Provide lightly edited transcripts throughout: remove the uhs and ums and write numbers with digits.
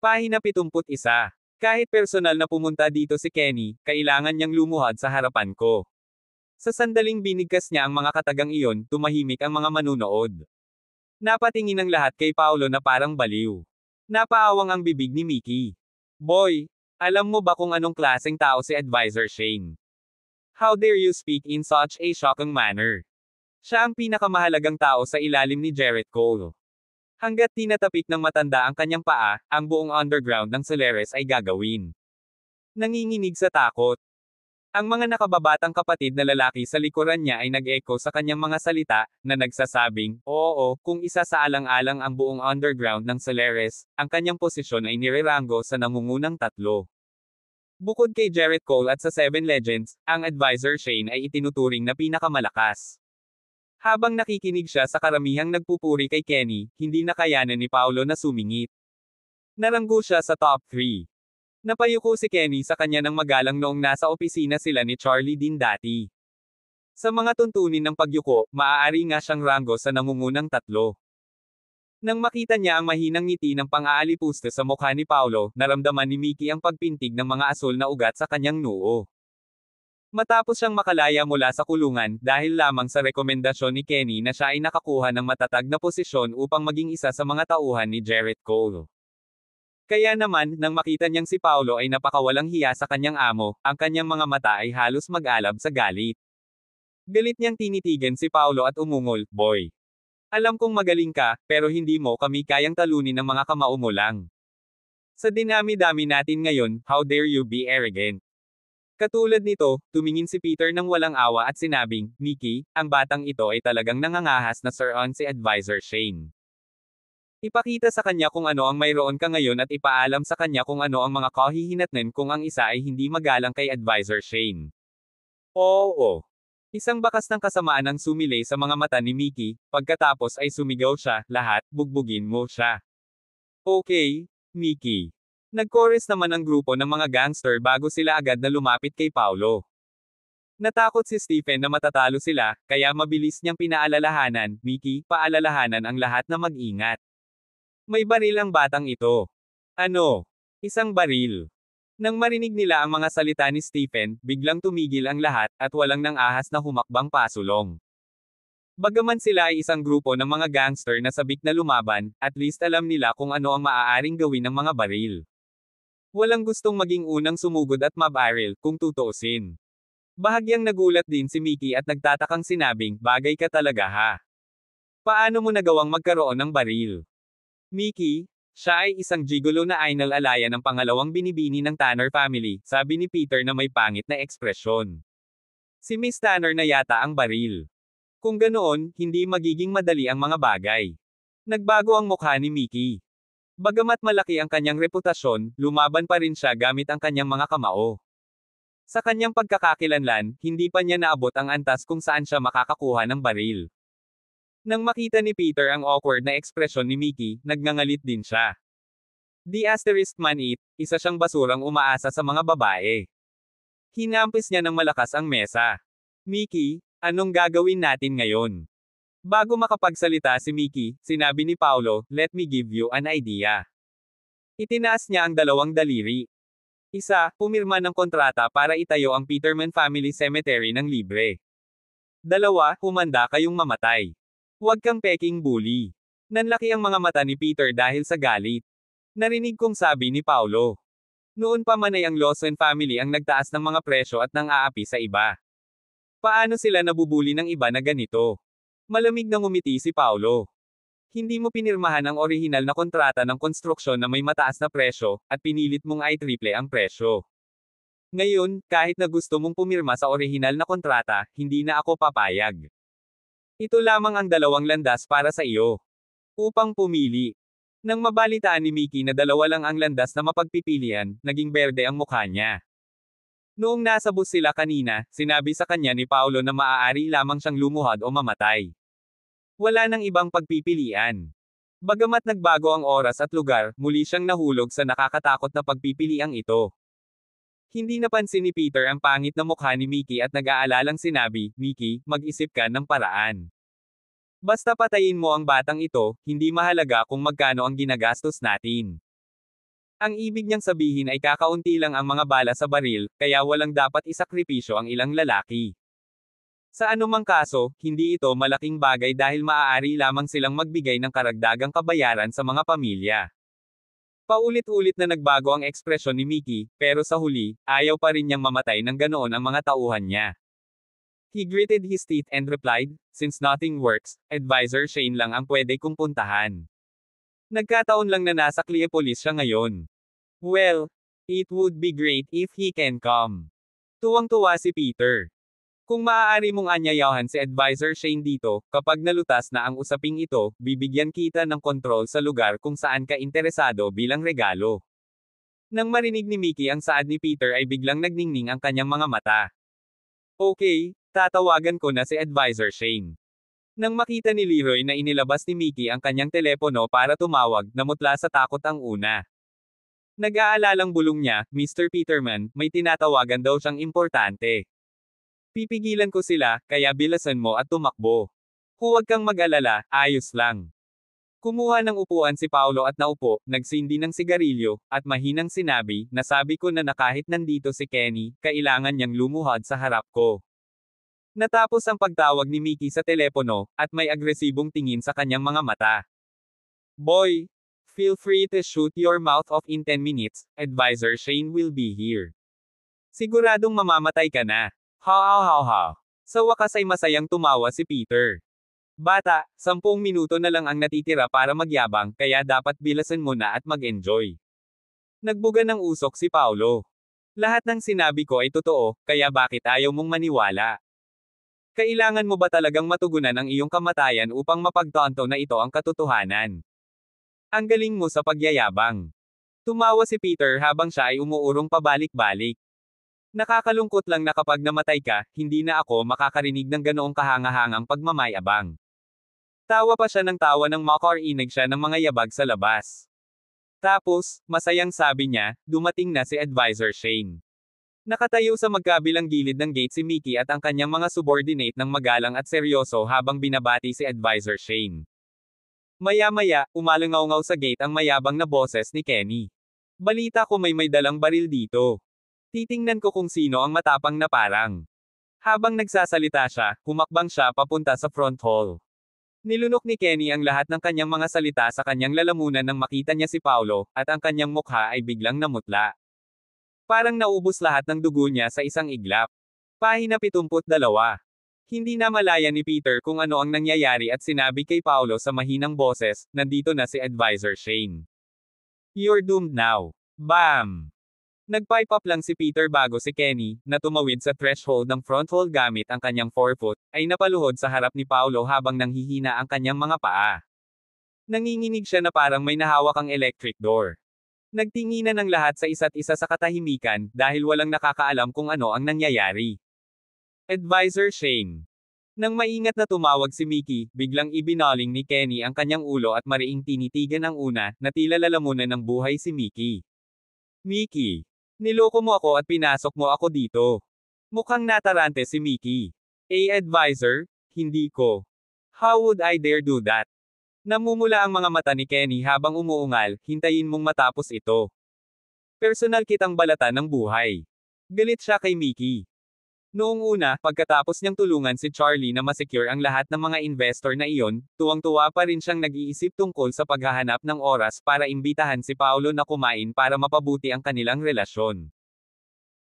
Pahina 71. Kahit personal na pumunta dito si Kenny, kailangan niyang lumuhad sa harapan ko. Sa sandaling binigkas niya ang mga katagang iyon, tumahimik ang mga manunood. Napatingin ang lahat kay Paolo na parang baliw. Napaawang ang bibig ni Mickey. Boy, alam mo ba kung anong klaseng tao si Advisor Shane? How dare you speak in such a shocking manner? Siya ang pinakamahalagang tao sa ilalim ni Jarrett Cole. Hanggat tinatapik ng matanda ang kanyang paa, ang buong underground ng Solaris ay gagawin. Nanginginig sa takot. Ang mga nakababatang kapatid na lalaki sa likuran niya ay nag-echo sa kanyang mga salita, na nagsasabing, oo, kung isa sa alang-alang ang buong underground ng Solaris, ang kanyang posisyon ay nireranggo sa nangungunang tatlo. Bukod kay Jarrett Cole at sa Seven Legends, ang Advisor Shane ay itinuturing na pinakamalakas. Habang nakikinig siya sa karamihang nagpupuri kay Kenny, hindi nakayanan ni Paolo na sumingit. Naranggo siya sa top 3. Napayuko si Kenny sa kanya ng magalang noong nasa opisina sila ni Charlie din dati. Sa mga tuntunin ng pagyuko, maaari nga siyang ranggo sa nangungunang tatlo. Nang makita niya ang mahinang ngiti ng pang-aalipusta sa mukha ni Paolo, naramdaman ni Mickey ang pagpintig ng mga asul na ugat sa kanyang noo. Matapos siyang makalaya mula sa kulungan, dahil lamang sa rekomendasyon ni Kenny na siya ay nakakuha ng matatag na posisyon upang maging isa sa mga tauhan ni Jarrett Cole. Kaya naman, nang makita niyang si Paolo ay napakawalang hiya sa kanyang amo, ang kanyang mga mata ay halos mag-alab sa galit. Galit niyang tinitigan si Paolo at umungol, boy. Alam kong magaling ka, pero hindi mo kami kayang talunin ng mga kamao mo lang. Sa dinami-dami natin ngayon, how dare you be arrogant? Katulad nito, tumingin si Peter ng walang awa at sinabing, Mickey, ang batang ito ay talagang nangangahas na Sir-on si Advisor Shane. Ipakita sa kanya kung ano ang mayroon ka ngayon at ipaalam sa kanya kung ano ang mga kahihinatnan kung ang isa ay hindi magalang kay Advisor Shane. Oo. Isang bakas ng kasamaan ang sumilay sa mga mata ni Mickey, pagkatapos ay sumigaw siya, lahat, bugbugin mo siya. Okay, Mickey. Nag-chorus naman ang grupo ng mga gangster bago sila agad na lumapit kay Paolo. Natakot si Stephen na matatalo sila, kaya mabilis niyang pinaalalahanan, Mickey, paalalahanan ang lahat na mag-ingat. May baril ang batang ito. Ano? Isang baril. Nang marinig nila ang mga salita ni Stephen, biglang tumigil ang lahat, at walang nang ahas na humakbang pasulong. Bagaman sila ay isang grupo ng mga gangster na sabik na lumaban, at least alam nila kung ano ang maaaring gawin ng mga baril. Walang gustong maging unang sumugod at mabaril, kung tutuusin. Bahagyang nagulat din si Mickey at nagtatakang sinabing, bagay ka talaga ha. Paano mo nagawang magkaroon ng baril? Mickey, siya ay isang gigolo na Ainal Alaya ng pangalawang binibini ng Tanner family, sabi ni Peter na may pangit na ekspresyon. Si Miss Tanner na yata ang baril. Kung ganoon, hindi magiging madali ang mga bagay. Nagbago ang mukha ni Mickey. Bagamat malaki ang kanyang reputasyon, lumaban pa rin siya gamit ang kanyang mga kamao. Sa kanyang pagkakakilanlan, hindi pa niya naabot ang antas kung saan siya makakakuha ng baril. Nang makita ni Peter ang awkward na ekspresyon ni Mickey, nagngangalit din siya. The asterisk man it, isa siyang basurang umaasa sa mga babae. Hinampis niya ng malakas ang mesa. Mickey, anong gagawin natin ngayon? Bago makapagsalita si Mickey, sinabi ni Paolo, let me give you an idea. Itinaas niya ang dalawang daliri. Isa, pumirma ng kontrata para itayo ang Peterman Family Cemetery ng libre. Dalawa, humanda kayong mamatay. Huwag kang peking bully. Nanlaki ang mga mata ni Peter dahil sa galit. Narinig kong sabi ni Paolo. Noon pa man ay ang Lawson family ang nagtaas ng mga presyo at nang aapi sa iba. Paano sila nabubuli ng iba na ganito? Malamig na ngumiti si Paolo. Hindi mo pinirmahan ang orihinal na kontrata ng konstruksyon na may mataas na presyo, at pinilit mong ay triple ang presyo. Ngayon, kahit na gusto mong pumirma sa orihinal na kontrata, hindi na ako papayag. Ito lamang ang dalawang landas para sa iyo. Upang pumili. Nang mabalitaan ni Mickey na dalawa lang ang landas na mapagpipilian, naging berde ang mukha niya. Noong nasa bus sila kanina, sinabi sa kanya ni Paolo na maaari lamang siyang lumuhad o mamatay. Wala nang ibang pagpipilian. Bagamat nagbago ang oras at lugar, muli siyang nahulog sa nakakatakot na pagpipiliang ito. Hindi napansin ni Peter ang pangit na mukha ni Mickey at nag-aalalang sinabi, Mickey, mag-isip ka ng paraan. Basta patayin mo ang batang ito, hindi mahalaga kung magkano ang ginagastos natin. Ang ibig niyang sabihin ay kakaunti lang ang mga bala sa baril, kaya walang dapat isakripisyo ang ilang lalaki. Sa anumang kaso, hindi ito malaking bagay dahil maaari lamang silang magbigay ng karagdagang kabayaran sa mga pamilya. Paulit-ulit na nagbago ang ekspresyon ni Mickey, pero sa huli, ayaw pa rin niyang mamatay ng ganoon ang mga tauhan niya. He gritted his teeth and replied, "Since nothing works, Advisor Shane lang ang pwede kong puntahan. Nagkataon lang na nasa Cleopolis siya ngayon. Well, it would be great if he can come." Tuwang-tuwa si Peter. Kung maaari mong anyayahan si Advisor Shane dito, kapag nalutas na ang usaping ito, bibigyan kita ng kontrol sa lugar kung saan ka interesado bilang regalo. Nang marinig ni Mickey ang saad ni Peter ay biglang nagningning ang kanyang mga mata. Okay, tatawagan ko na si Advisor Shane. Nang makita ni Leroy na inilabas ni Mickey ang kanyang telepono para tumawag, namutla sa takot ang una. Nag-aalalang bulong niya, Mr. Peterman, may tinatawagan daw siyang importante. Pipigilan ko sila, kaya bilasan mo at tumakbo. Huwag kang mag-alala, ayos lang. Kumuha ng upuan si Paulo at naupo, nagsindi ng sigarilyo, at mahinang sinabi, nasabi ko na kahit nandito si Kenny, kailangan niyang lumuhod sa harap ko. Natapos ang pagtawag ni Mickey sa telepono, at may agresibong tingin sa kanyang mga mata. Boy, feel free to shoot your mouth off in 10 minutes, Advisor Shane will be here. Siguradong mamamatay ka na. Ha. Sa wakas ay masayang tumawa si Peter. Bata, 10 minuto na lang ang natitira para magyabang, kaya dapat bilasan mo na at mag-enjoy. Nagbuga ng usok si Paulo. Lahat ng sinabi ko ay totoo, kaya bakit ayaw mong maniwala? Kailangan mo ba talagang matugunan ang iyong kamatayan upang mapagtanto na ito ang katotohanan? Ang galing mo sa pagyayabang. Tumawa si Peter habang siya ay umuurong pabalik-balik. Nakakalungkot lang na kapag namatay ka, hindi na ako makakarinig ng ganoong kahangahangang pagmamayabang. Tawa pa siya ng tawa nang makarinig siya ng mga yabag sa labas. Tapos, masayang sabi niya, dumating na si Advisor Shane. Nakatayo sa magkabilang gilid ng gate si Mickey at ang kanyang mga subordinate ng magalang at seryoso habang binabati si Advisor Shane. Maya-maya, umalangaw-ngaw sa gate ang mayabang na boses ni Kenny. Balita ko may dalang baril dito. Titingnan ko kung sino ang matapang na parang. Habang nagsasalita siya, humakbang siya papunta sa front hall. Nilunok ni Kenny ang lahat ng kanyang mga salita sa kanyang lalamunan nang makita niya si Paulo, at ang kanyang mukha ay biglang namutla. Parang naubos lahat ng dugo niya sa isang iglap. Pahina 72. Hindi na malaya ni Peter kung ano ang nangyayari at sinabi kay Paulo sa mahinang boses, nandito na si Advisor Shane. You're doomed now. Bam! Nag-pipe up lang si Peter bago si Kenny, na tumawid sa threshold ng front hall gamit ang kanyang forefoot, ay napaluhod sa harap ni Paulo habang nanghihina ang kanyang mga paa. Nanginginig siya na parang may nahawak ang electric door. Nagtinginan ng lahat sa isa't isa sa katahimikan, dahil walang nakakaalam kung ano ang nangyayari. Advisor Shane. Nang maingat na tumawag si Mickey, biglang ibinaling ni Kenny ang kanyang ulo at mariing tinitigan ang una, na tila lalamunan ng buhay si Mickey. Mickey. Niloko mo ako at pinasok mo ako dito. Mukhang natarante si Mickey. Advisor? Hindi ko. How would I dare do that? Namumula ang mga mata ni Kenny habang umuungal, hintayin mong matapos ito. Personal kitang balatan ng buhay. Galit siya kay Mickey. Noong una, pagkatapos niyang tulungan si Charlie na masecure ang lahat ng mga investor na iyon, tuwang-tuwa pa rin siyang nag-iisip tungkol sa paghahanap ng oras para imbitahan si Paulo na kumain para mapabuti ang kanilang relasyon.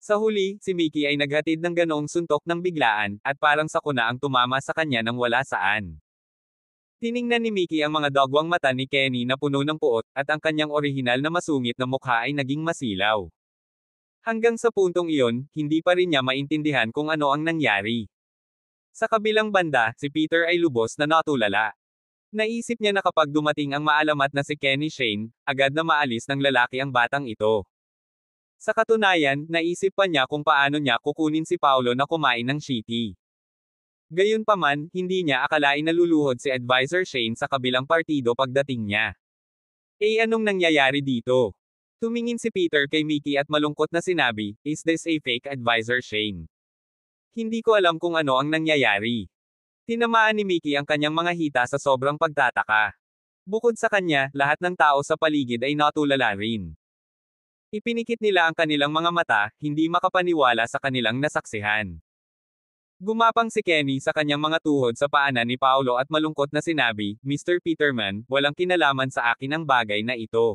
Sa huli, si Mickey ay naghatid ng ganoong suntok ng biglaan, at parang sakuna ang tumama sa kanya nang wala saan. Tiningnan ni Mickey ang mga dagwang mata ni Kenny na puno ng puot, at ang kanyang orihinal na masungit na mukha ay naging masilaw. Hanggang sa puntong iyon, hindi pa rin niya maintindihan kung ano ang nangyari. Sa kabilang banda, si Peter ay lubos na natulala. Naisip niya na kapag dumating ang maalamat na si Kenny Shane, agad na maalis ng lalaki ang batang ito. Sa katunayan, naisip pa niya kung paano niya kukunin si Paulo na kumain ng shitty. Gayunpaman, hindi niya akalain na luluhod si Advisor Shane sa kabilang partido pagdating niya. Anong nangyayari dito? Tumingin si Peter kay Mickey at malungkot na sinabi, is this a fake Advisor Shane? Hindi ko alam kung ano ang nangyayari. Tinamaan ni Mickey ang kanyang mga hita sa sobrang pagtataka. Bukod sa kanya, lahat ng tao sa paligid ay natulala rin. Ipinikit nila ang kanilang mga mata, hindi makapaniwala sa kanilang nasaksihan. Gumapang si Kenny sa kanyang mga tuhod sa paanan ni Paolo at malungkot na sinabi, Mr. Peterman, walang kinalaman sa akin ang bagay na ito.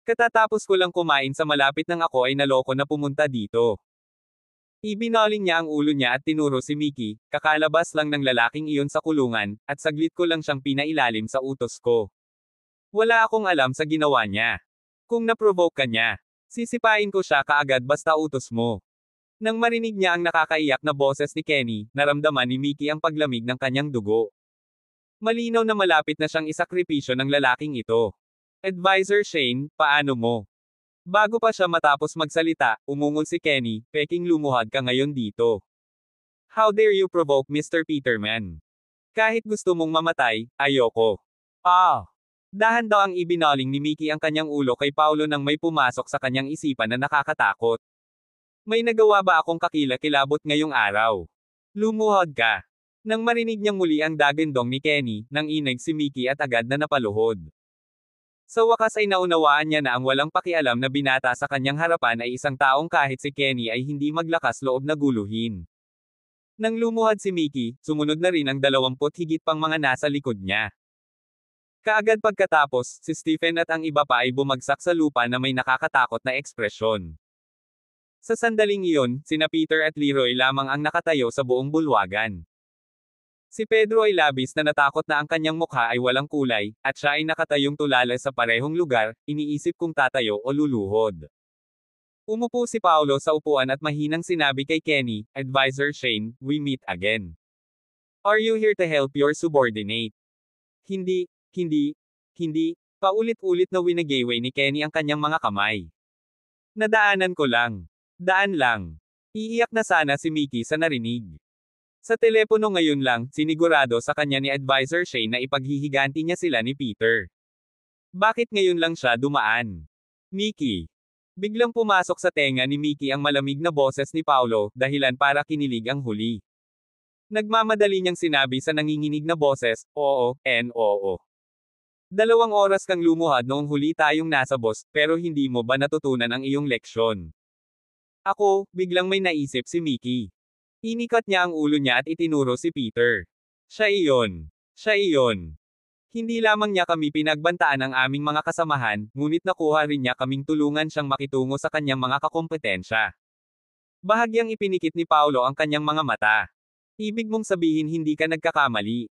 Katatapos ko lang kumain sa malapit nang ako ay naloko na pumunta dito. Ibinaling niya ang ulo niya at tinuro si Mickey, kakalabas lang ng lalaking iyon sa kulungan, at saglit ko lang siyang pinailalim sa utos ko. Wala akong alam sa ginawa niya. Kung naprovoke ka niya, sisipain ko siya kaagad basta utos mo. Nang marinig niya ang nakakaiyak na boses ni Kenny, naramdaman ni Mickey ang paglamig ng kanyang dugo. Malinaw na malapit na siyang isakripisyo ng lalaking ito. Advisor Shane, paano mo? Bago pa siya matapos magsalita, umungol si Kenny, peking lumuhad ka ngayon dito. How dare you provoke Mr. Peterman? Kahit gusto mong mamatay, ayoko. Dahan daw ang ibinaling ni Mickey ang kanyang ulo kay Paolo nang may pumasok sa kanyang isipan na nakakatakot. May nagawa ba akong kakilakilabot ngayong araw? Lumuhod ka. Nang marinig niyang muli ang dagandong ni Kenny, nang inig si Mickey at agad na napaluhod. Sa wakas ay naunawaan niya na ang walang pakialam na binata sa kanyang harapan ay isang taong kahit si Kenny ay hindi maglakas loob na guluhin. Nang lumuhod si Mickey, sumunod na rin ang 20 higit pang mga nasa likod niya. Kaagad pagkatapos, si Stephen at ang iba pa ay bumagsak sa lupa na may nakakatakot na ekspresyon. Sa sandaling iyon, sina Peter at Leroy lamang ang nakatayo sa buong bulwagan. Si Pedro ay labis na natakot na ang kanyang mukha ay walang kulay, at siya ay nakatayong tulala sa parehong lugar, iniisip kung tatayo o luluhod. Umupo si Paolo sa upuan at mahinang sinabi kay Kenny, Advisor Shane, we meet again. Are you here to help your subordinate? Hindi, paulit-ulit na winageyway ni Kenny ang kanyang mga kamay. Nadaanan ko lang. Daan lang. Iiyak na sana si Mickey sa narinig. Sa telepono ngayon lang, sinigurado sa kanya ni Advisor Shane na ipaghihiganti niya sila ni Peter. Bakit ngayon lang siya dumaan? Mickey. Biglang pumasok sa tenga ni Mickey ang malamig na boses ni Paolo, dahilan para kinilig ang huli. Nagmamadali niyang sinabi sa nanginginig na boses, oo. 2 oras kang lumuhad noong huli tayong nasa boss, pero hindi mo ba natutunan ang iyong leksyon? Ako, biglang may naisip si Mickey. Inikat niya ang ulo niya at itinuro si Peter. Siya iyon. Hindi lamang niya kami pinagbantaan ng aming mga kasamahan, ngunit nakuha rin niya kaming tulungan siyang makitungo sa kanyang mga kakompetensya. Bahagyang ipinikit ni Paolo ang kanyang mga mata. Ibig mong sabihin hindi ka nagkakamali.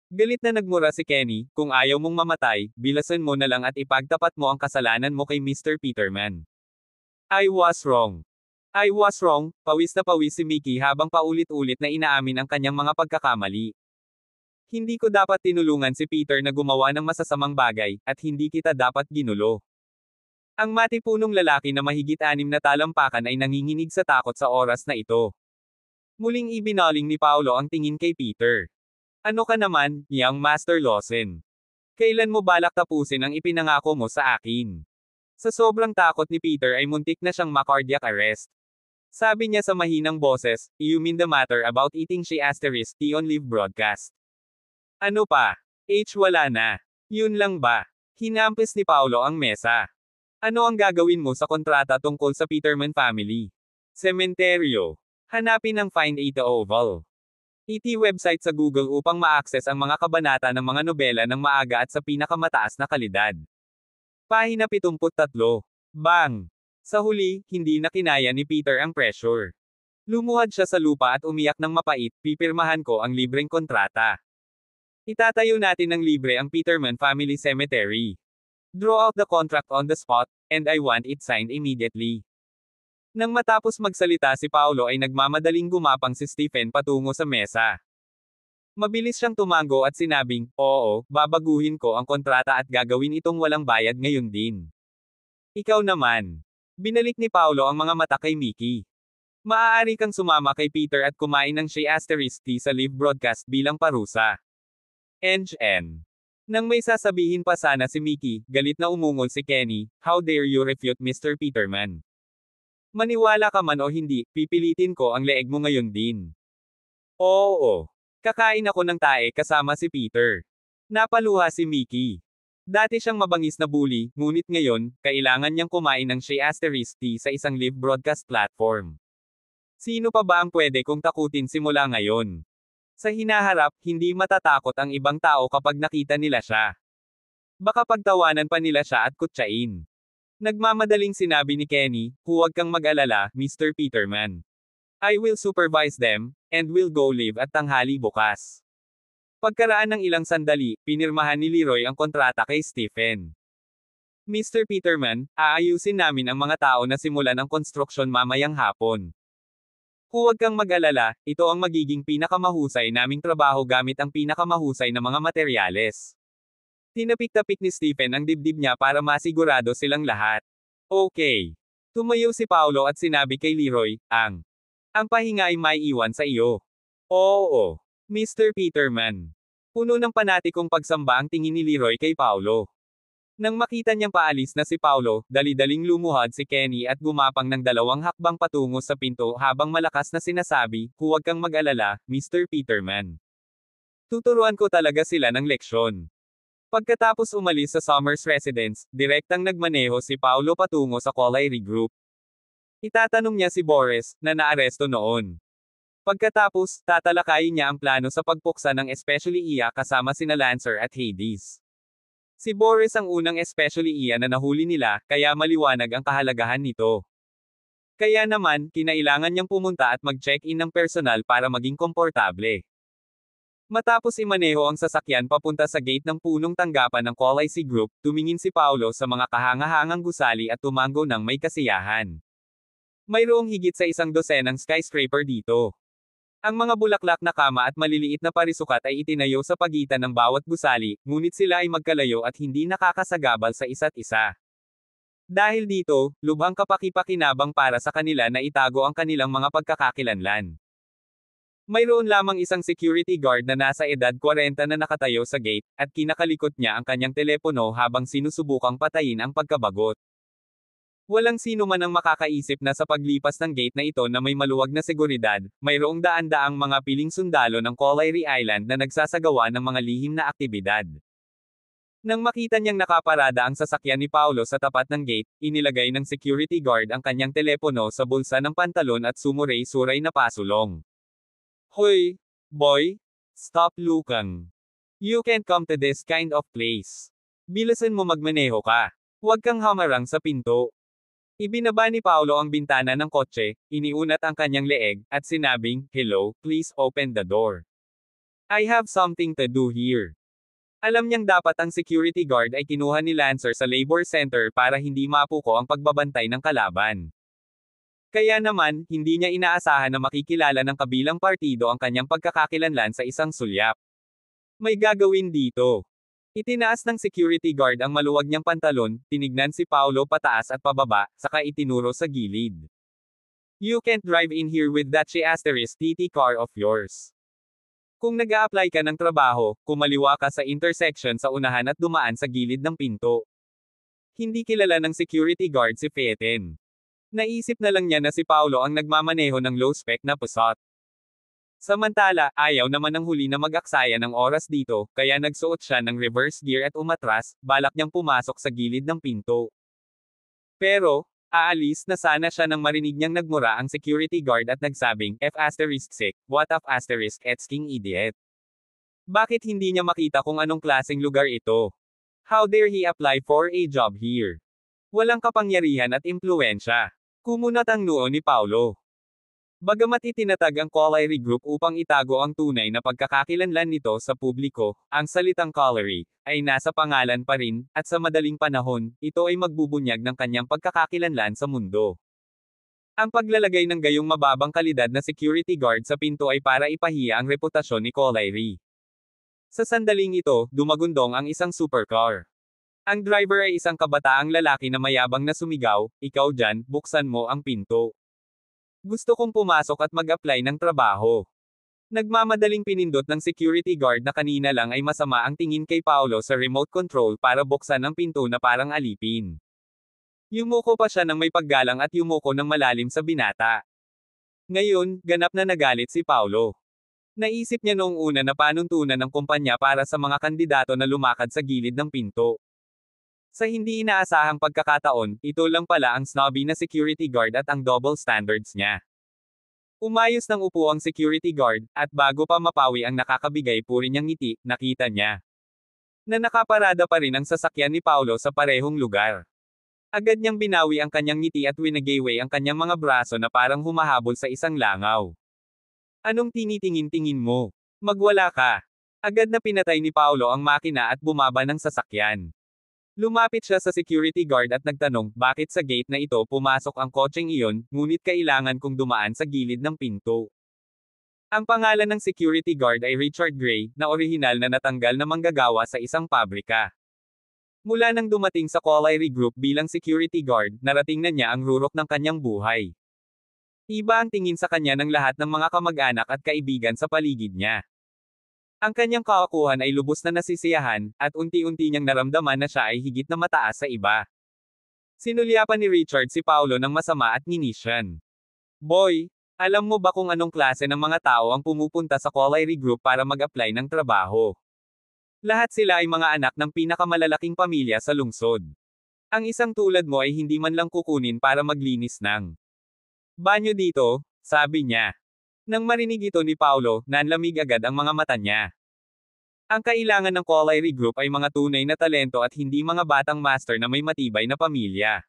Galit na nagmura si Kenny, kung ayaw mong mamatay, bilasan mo na lang at ipagtapat mo ang kasalanan mo kay Mr. Peterman. I was wrong, pawis na pawis si Mickey habang paulit-ulit na inaamin ang kanyang mga pagkakamali. Hindi ko dapat tinulungan si Peter na gumawa ng masasamang bagay, at hindi kita dapat ginulo. Ang matipunong lalaki na mahigit 6 na talampakan ay nanginginig sa takot sa oras na ito. Muling ibinaling ni Paolo ang tingin kay Peter. Ano ka naman, young Master Lawson? Kailan mo balak tapusin ang ipinangako mo sa akin? Sa sobrang takot ni Peter ay muntik na siyang ma-cardiac arrest. Sabi niya sa mahinang boses, you mean the matter about eating she asterisk tea on live broadcast? Ano pa? Wala na. Yun lang ba? Hinampis ni Paolo ang mesa. Ano ang gagawin mo sa kontrata tungkol sa Peterman family? Sementeryo. Hanapin ang Find Ita Oval. ET website sa Google upang ma-access ang mga kabanata ng mga nobela ng maaga at sa pinakamataas na kalidad. Pahina 73. Bang! Sa huli, hindi na kinaya ni Peter ang pressure. Lumuhad siya sa lupa at umiyak ng mapait, pipirmahan ko ang libreng kontrata. Itatayo natin ng libre ang Peterman Family Cemetery. Draw out the contract on the spot, and I want it signed immediately. Nang matapos magsalita si Paolo ay nagmamadaling gumapang si Stephen patungo sa mesa. Mabilis siyang tumango at sinabing, oo, babaguhin ko ang kontrata at gagawin itong walang bayad ngayon din. Ikaw naman. Binalik ni Paolo ang mga mata kay Mickey. Maaari kang sumama kay Peter at kumain ng she asterisk tea sa live broadcast bilang parusa. NGN. Nang may sasabihin pa sana si Mickey, galit na umungol si Kenny, how dare you refute Mr. Peterman? Maniwala ka man o hindi, pipilitin ko ang leeg mo ngayon din. Oo. Kakain ako ng tae kasama si Peter. Napaluha si Mickey. Dati siyang mabangis na bully, ngunit ngayon, kailangan niyang kumain ng shea asterisk tea sa isang live broadcast platform. Sino pa ba ang pwede kong takutin simula ngayon? Sa hinaharap, hindi matatakot ang ibang tao kapag nakita nila siya. Baka pagtawanan pa nila siya at kutsain. Nagmamadaling sinabi ni Kenny, huwag kang mag-alala, Mr. Peterman. I will supervise them, and will go live at tanghali bukas. Pagkaraan ng ilang sandali, pinirmahan ni Leroy ang kontrata kay Stephen. Mr. Peterman, aayusin namin ang mga tao na simulan ang konstruksyon mamayang hapon. Huwag kang mag-alala, ito ang magiging pinakamahusay naming trabaho gamit ang pinakamahusay na mga materyales. Tinapik-tapik ni Stephen ang dibdib niya para masigurado silang lahat. Okay. Tumayo si Paulo at sinabi kay Leroy, ang pahinga ay may iwan sa iyo. Oo. Mr. Peterman. Puno ng panatikong pagsamba ang tingin ni Leroy kay Paulo. Nang makita niyang paalis na si Paulo, dali-daling lumuhad si Kenny at gumapang ng 2 hakbang patungo sa pinto habang malakas na sinasabi, huwag kang mag-alala, Mr. Peterman. Tuturuan ko talaga sila ng leksyon. Pagkatapos umalis sa Summers residence, direktang nagmaneho si Paulo patungo sa Collieri Group. Itatanong niya si Boris, na naaresto noon. Pagkatapos, tatalakayin niya ang plano sa pagpuksa ng Especially Iya kasama sina Lancer at Hades. Si Boris ang unang Especially Iya na nahuli nila, kaya maliwanag ang kahalagahan nito. Kaya naman, kinailangan niyang pumunta at mag-check-in ng personal para maging komportable. Matapos imaneho ang sasakyan papunta sa gate ng punong tanggapan ng Collieri Group, tumingin si Paulo sa mga kahangahangang gusali at tumango ng may kasiyahan. Mayroong higit sa 100 skyscraper dito. Ang mga bulaklak na kama at maliliit na parisukat ay itinayo sa pagitan ng bawat gusali, ngunit sila ay magkalayo at hindi nakakasagabal sa isa't isa. Dahil dito, lubhang kapaki-pakinabang para sa kanila na itago ang kanilang mga pagkakakilanlan. Mayroon lamang isang security guard na nasa edad 40 na nakatayo sa gate, at kinakalikot niya ang kanyang telepono habang sinusubukang patayin ang pagkabagot. Walang sino man ang makakaisip na sa paglipas ng gate na ito na may maluwag na seguridad, mayroong daan-daang mga piling sundalo ng Collieri Island na nagsasagawa ng mga lihim na aktibidad. Nang makita niyang nakaparada ang sasakyan ni Paulo sa tapat ng gate, inilagay ng security guard ang kanyang telepono sa bulsa ng pantalon at sumuray-suray na pasulong. Hoy, boy! Stop looking. You can't come to this kind of place. Bilisan mo magmaneho ka. Huwag kang hamarang sa pinto. Ibinaba ni Paulo ang bintana ng kotse, iniunat ang kanyang leeg, at sinabing, hello, please open the door. I have something to do here. Alam niyang dapat ang security guard ay kinuha ni Lancer sa labor center para hindi mapuko ang pagbabantay ng kalaban. Kaya naman, hindi niya inaasahan na makikilala ng kabilang partido ang kanyang pagkakakilanlan sa isang sulyap. May gagawin dito. Itinaas ng security guard ang maluwag niyang pantalon, tinignan si Paulo pataas at pababa, saka itinuro sa gilid. You can't drive in here with that TT car of yours. Kung nag-a-apply ka ng trabaho, kumaliwa ka sa intersection sa unahan at dumaan sa gilid ng pinto. Hindi kilala ng security guard si Peyton. Naisip na lang niya na si Paulo ang nagmamaneho ng low-spec na Passat. Samantala, ayaw naman ng huli na mag-aksaya ng oras dito, kaya nagsuot siya ng reverse gear at umatras, balak niyang pumasok sa gilid ng pinto. Pero, aalis na sana siya nang marinig niyang nagmura ang security guard at nagsabing, F***sick, what F***king idiot. Bakit hindi niya makita kung anong klaseng lugar ito? How dare he apply for a job here? Walang kapangyarihan at impluwensya. Kumunat ang noo ni Paulo. Bagamat itinatag ang Collieri Group upang itago ang tunay na pagkakakilanlan nito sa publiko, ang salitang Collieri ay nasa pangalan pa rin, at sa madaling panahon, ito ay magbubunyag ng kanyang pagkakakilanlan sa mundo. Ang paglalagay ng gayong mababang kalidad na security guard sa pinto ay para ipahiya ang reputasyon ni Collieri. Sa sandaling ito, dumagundong ang isang supercar. Ang driver ay isang kabataang lalaki na mayabang na sumigaw, ikaw dyan, buksan mo ang pinto. Gusto kong pumasok at mag-apply ng trabaho. Nagmamadaling pinindot ng security guard na kanina lang ay masama ang tingin kay Paulo sa remote control para buksan ang pinto na parang alipin. Yumuko pa siya ng may paggalang at yumuko ng malalim sa binata. Ngayon, ganap na nagalit si Paulo. Naisip niya noong una na panuntunan ng kumpanya para sa mga kandidato na lumakad sa gilid ng pinto. Sa hindi inaasahang pagkakataon, ito lang pala ang snobby na security guard at ang double standards niya. Umayos ng upo ang security guard, at bago pa mapawi ang nakakabigay puri niyang ngiti, nakita niya na nakaparada pa rin ang sasakyan ni Paulo sa parehong lugar. Agad niyang binawi ang kanyang ngiti at winagayway ang kanyang mga braso na parang humahabol sa isang langaw. Anong tinitingin-tingin mo? Magwala ka. Agad na pinatay ni Paulo ang makina at bumaba ng sasakyan. Lumapit siya sa security guard at nagtanong, bakit sa gate na ito pumasok ang kotseng iyon, ngunit kailangan kong dumaan sa gilid ng pinto. Ang pangalan ng security guard ay Richard Gray, na orihinal na natanggal na manggagawa sa isang pabrika. Mula nang dumating sa Collier Group bilang security guard, narating na niya ang rurok ng kanyang buhay. Iba ang tingin sa kanya ng lahat ng mga kamag-anak at kaibigan sa paligid niya. Ang kanyang kakakuhan ay lubos na nasisiyahan, at unti-unti niyang naramdaman na siya ay higit na mataas sa iba. Sinulyapan ni Richard si Paulo ng masama at nginisyan. Boy, alam mo ba kung anong klase ng mga tao ang pumupunta sa Collier Group para mag-apply ng trabaho? Lahat sila ay mga anak ng pinakamalalaking pamilya sa lungsod. Ang isang tulad mo ay hindi man lang kukunin para maglinis ng banyo dito, sabi niya. Nang marinig ito ni Paulo, nanlamig agad ang mga mata niya. Ang kailangan ng Collier Group ay mga tunay na talento at hindi mga batang master na may matibay na pamilya.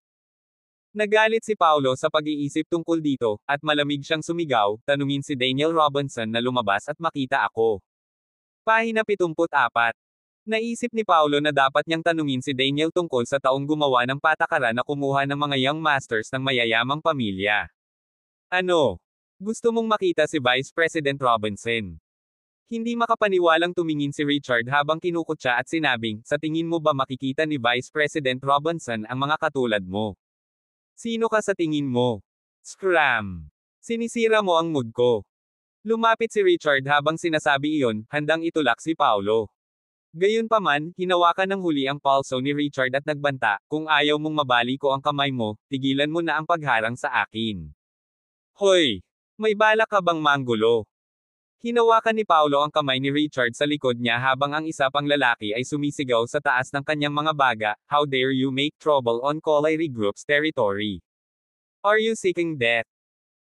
Nagalit si Paulo sa pag-iisip tungkol dito, at malamig siyang sumigaw, tanungin si Daniel Robinson na lumabas at makita ako. Pahina 74. Naisip ni Paulo na dapat niyang tanungin si Daniel tungkol sa taong gumawa ng patakaran na kumuha ng mga young masters ng mayayamang pamilya. Ano? Gusto mong makita si Vice President Robinson? Hindi makapaniwalang tumingin si Richard habang kinukutya at sinabing, sa tingin mo ba makikita ni Vice President Robinson ang mga katulad mo? Sino ka sa tingin mo? Scram! Sinisira mo ang mood ko. Lumapit si Richard habang sinasabi iyon, handang itulak si Paulo. Gayunpaman, hinawakan ng huli ang palso ni Richard at nagbanta, kung ayaw mong mabali ko ang kamay mo, tigilan mo na ang pagharang sa akin. Hoy! May balak ka bang manggulo? Hinawakan ni Paulo ang kamay ni Richard sa likod niya habang ang isa pang lalaki ay sumisigaw sa taas ng kanyang mga baga, how dare you make trouble on Collier Group's territory? Are you seeking death?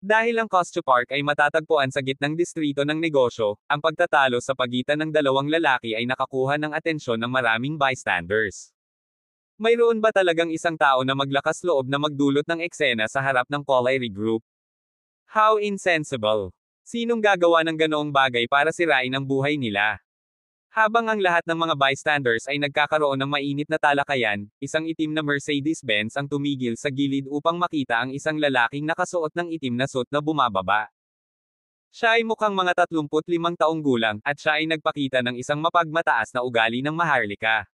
Dahil ang Costo Park ay matatagpuan sa gitnang distrito ng negosyo, ang pagtatalo sa pagitan ng dalawang lalaki ay nakakuha ng atensyon ng maraming bystanders. Mayroon ba talagang isang tao na maglakas loob na magdulot ng eksena sa harap ng Collier Group? How insensible! Sinong gagawa ng ganoong bagay para sirain ang buhay nila? Habang ang lahat ng mga bystanders ay nagkakaroon ng mainit na talakayan, isang itim na Mercedes-Benz ang tumigil sa gilid upang makita ang isang lalaking nakasuot ng itim na suit na bumababa. Siya ay mukhang mga 35 taong gulang, at siya ay nagpakita ng isang mapagmataas na ugali ng maharlika.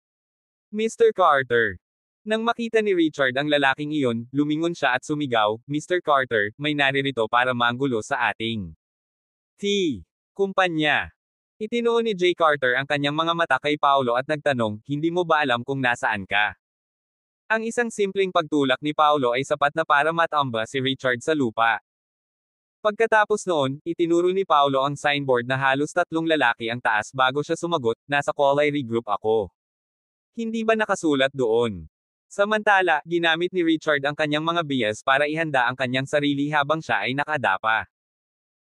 Mr. Carter. Nang makita ni Richard ang lalaking iyon, lumingon siya at sumigaw, Mr. Carter, may naririto para manggulo sa ating kumpanya. Itinuon ni Jay Carter ang kanyang mga mata kay Paulo at nagtanong, hindi mo ba alam kung nasaan ka? Ang isang simpleng pagtulak ni Paulo ay sapat na para matamba si Richard sa lupa. Pagkatapos noon, itinuro ni Paulo ang signboard na halos 3 lalaki ang taas bago siya sumagot, nasa Collier Group ako. Hindi ba nakasulat doon? Samantala, ginamit ni Richard ang kanyang mga bias para ihanda ang kanyang sarili habang siya ay nakadapa.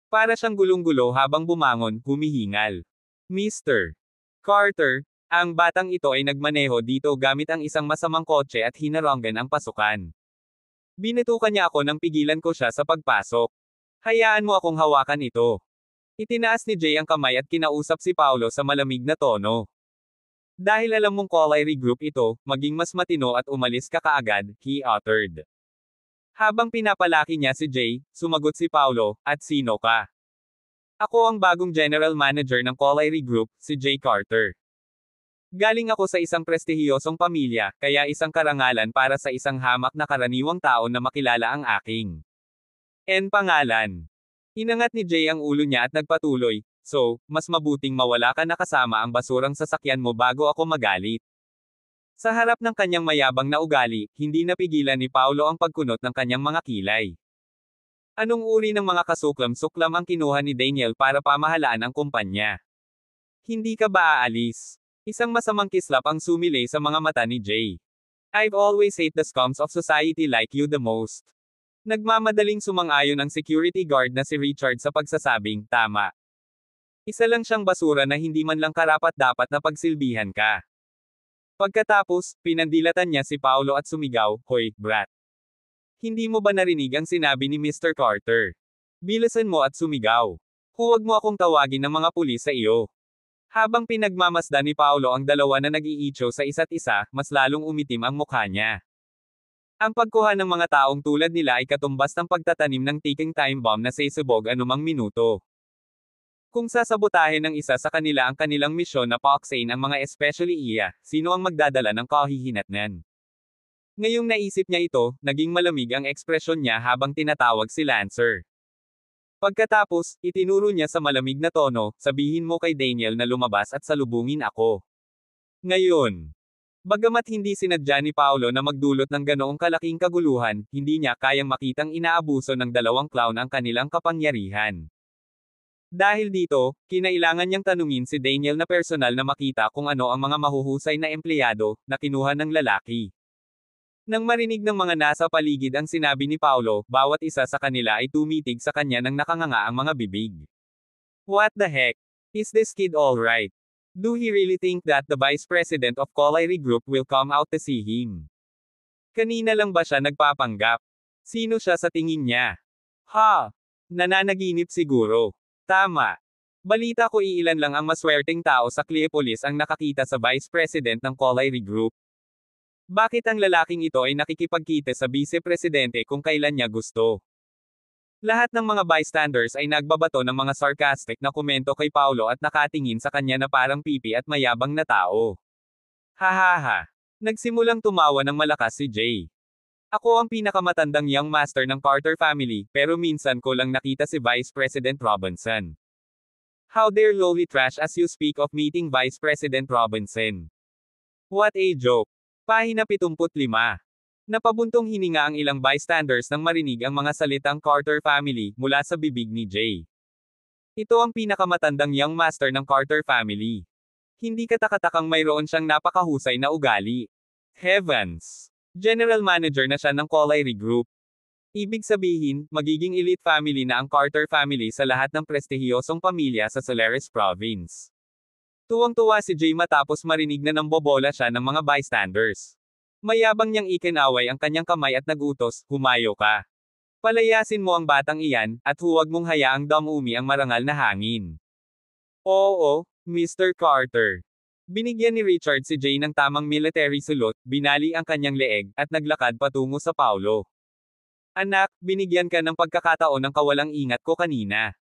Para siyang gulong-gulo habang bumangon, humihingal. Mr. Carter, ang batang ito ay nagmaneho dito gamit ang isang masamang kotse at hinaranggan ang pasukan. Binatukan niya ako nang pigilan ko siya sa pagpasok. Hayaan mo akong hawakan ito. Itinaas ni Jay ang kamay at kinausap si Paulo sa malamig na tono. Dahil alam mong Collier Group ito, maging mas matino at umalis ka kaagad, he uttered. Habang pinapalaki niya si Jay, sumagot si Paulo, at sino ka? Ako ang bagong general manager ng Collier Group, si Jay Carter. Galing ako sa isang prestihiyosong pamilya, kaya isang karangalan para sa isang hamak na karaniwang tao na makilala ang aking pangalan. Inangat ni Jay ang ulo niya at nagpatuloy, so, mas mabuting mawala ka na kasama ang basurang sasakyan mo bago ako magalit. Sa harap ng kanyang mayabang na ugali, hindi napigilan ni Paulo ang pagkunot ng kanyang mga kilay. Anong uri ng mga kasuklam-suklam ang kinuha ni Daniel para pamahalaan ang kumpanya? Hindi ka ba aalis? Isang masamang kislap ang sumilay sa mga mata ni Jay. I've always hate the scums of society like you the most. Nagmamadaling sumang-ayon ang security guard na si Richard sa pagsasabing, tama. Isa lang siyang basura na hindi man lang karapat-dapat na pagsilbihan ka. Pagkatapos, pinandilatan niya si Paulo at sumigaw, "Hoy, brat! Hindi mo ba narinig ang sinabi ni Mr. Carter? Bilisan mo at sumigaw. Huwag mo akong tawagin ng mga pulis sa iyo." Habang pinagmamasdan ni Paulo ang dalawa na nag-iitso sa isa't isa, mas lalong umitim ang mukha niya. Ang pagkuha ng mga taong tulad nila ay katumbas ng pagtatanim ng ticking time bomb na sasabog anumang minuto. Kung sasabotahin ng isa sa kanila ang kanilang misyon na pauksain ang mga especially iya, sino ang magdadala ng kahihinatnan? Ngayong naisip niya ito, naging malamig ang ekspresyon niya habang tinatawag si Lancer. Pagkatapos, itinuro niya sa malamig na tono, sabihin mo kay Daniel na lumabas at salubungin ako. Ngayon, bagamat hindi sinadya ni Paulo na magdulot ng ganoong kalaking kaguluhan, hindi niya kayang makitang inaabuso ng dalawang clown ang kanilang kapangyarihan. Dahil dito, kinailangan niyang tanungin si Daniel na personal na makita kung ano ang mga mahuhusay na empleyado na kinuha ng lalaki. Nang marinig ng mga nasa paligid ang sinabi ni Paulo, bawat isa sa kanila ay tumitig sa kanya nang nakanganga ang mga bibig. What the heck? Is this kid alright? Do he really think that the Vice President of Colliry Group will come out to see him? Kanina lang ba siya nagpapanggap? Sino siya sa tingin niya? Ha? Nananaginip siguro. Tama. Balita ko iilan lang ang maswerteng tao sa Cleopolis ang nakakita sa Vice President ng Colliry Group. Bakit ang lalaking ito ay nakikipagkita sa Vice Presidente kung kailan niya gusto? Lahat ng mga bystanders ay nagbabato ng mga sarcastic na komento kay Paulo at nakatingin sa kanya na parang pipi at mayabang na tao. Hahaha. Nagsimulang tumawa ng malakas si Jay. Ako ang pinakamatandang young master ng Carter family, pero minsan ko lang nakita si Vice President Robinson. How dare lowly trash as you speak of meeting Vice President Robinson? What a joke. Pahina 75. Napabuntong hininga ang ilang bystanders nang marinig ang mga salitang Carter family mula sa bibig ni Jay. Ito ang pinakamatandang young master ng Carter family. Hindi katakatakang mayroon siyang napakahusay na ugali. Heavens! General Manager na siya ng Colliry Group. Ibig sabihin, magiging elite family na ang Carter family sa lahat ng prestihiyosong pamilya sa Solaris Province. Tuwang-tuwa si Jay matapos marinig na nambobola siya ng mga bystanders. Mayabang niyang ikinaway ang kanyang kamay at nagutos, humayo ka. Palayasin mo ang batang iyan, at huwag mong hayaang dumumi ang marangal na hangin. Oo, Mr. Carter. Binigyan ni Richard si Jay ng tamang military sulot, binali ang kanyang leeg, at naglakad patungo sa Paulo. Anak, binigyan ka ng pagkakataon ng kawalang ingat ko kanina.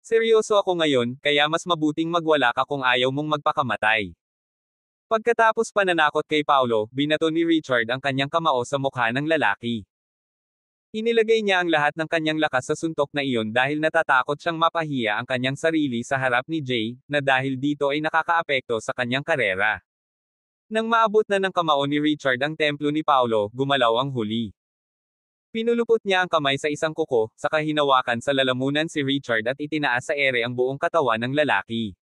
Seryoso ako ngayon, kaya mas mabuting magwala ka kung ayaw mong magpakamatay. Pagkatapos pananakot kay Paulo, binato ni Richard ang kanyang kamao sa mukha ng lalaki. Inilagay niya ang lahat ng kanyang lakas sa suntok na iyon dahil natatakot siyang mapahiya ang kanyang sarili sa harap ni Jay, na dahil dito ay nakakaapekto sa kanyang karera. Nang maabot na ng kamao ni Richard ang templo ni Paulo, gumalaw ang huli. Pinulupot niya ang kamay sa isang kuko, saka hinawakan sa lalamunan si Richard at itinaas sa ere ang buong katawan ng lalaki.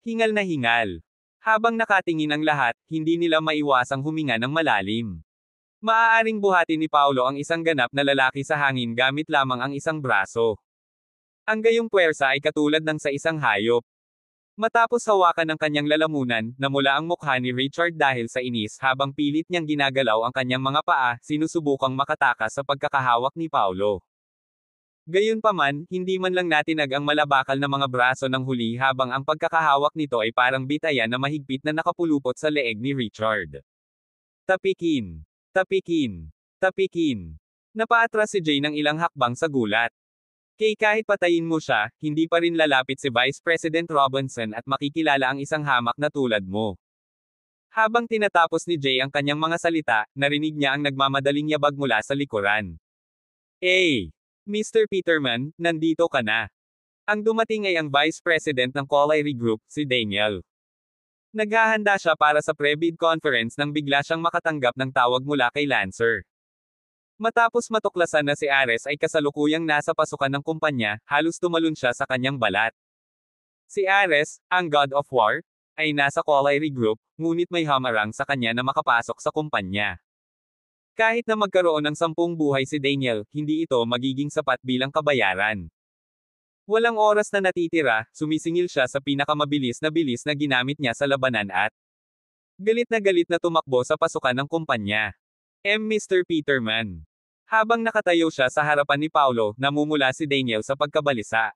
Hingal na hingal. Habang nakatingin ang lahat, hindi nila maiwasang huminga ng malalim. Maaaring buhatin ni Paulo ang isang ganap na lalaki sa hangin gamit lamang ang isang braso. Ang gayong puwersa ay katulad ng sa isang hayop. Matapos hawakan ng kanyang lalamunan, namula ang mukha ni Richard dahil sa inis habang pilit niyang ginagalaw ang kanyang mga paa, sinusubukang makatakas sa pagkakahawak ni Paulo. Gayunpaman, hindi man lang natinag ang malabakal na mga braso ng huli habang ang pagkakahawak nito ay parang bitayan na mahigpit na nakapulupot sa leeg ni Richard. Tapikin. Tapikin. Tapikin. Napaatras si Jay ng ilang hakbang sa gulat. Kahit patayin mo siya, hindi pa rin lalapit si Vice President Robinson at makikilala ang isang hamak na tulad mo. Habang tinatapos ni Jay ang kanyang mga salita, narinig niya ang nagmamadaling yabag mula sa likuran. Hey! Mr. Peterman, nandito ka na. Ang dumating ay ang Vice President ng Colliry Group, si Daniel. Naghahanda siya para sa pre-bid conference nang bigla siyang makatanggap ng tawag mula kay Lancer. Matapos matuklasan na si Ares ay kasalukuyang nasa pasukan ng kumpanya, halos tumalon siya sa kanyang balat. Si Ares, ang God of War, ay nasa Colliry Group, ngunit may hamarang sa kanya na makapasok sa kumpanya. Kahit na magkaroon ng 10 buhay si Daniel, hindi ito magiging sapat bilang kabayaran. Walang oras na natitira, sumisingil siya sa pinakamabilis na bilis na ginamit niya sa labanan at galit na tumakbo sa pasukan ng kumpanya. Mr. Peterman. Habang nakatayo siya sa harapan ni Paulo, namumula si Daniel sa pagkabalisa.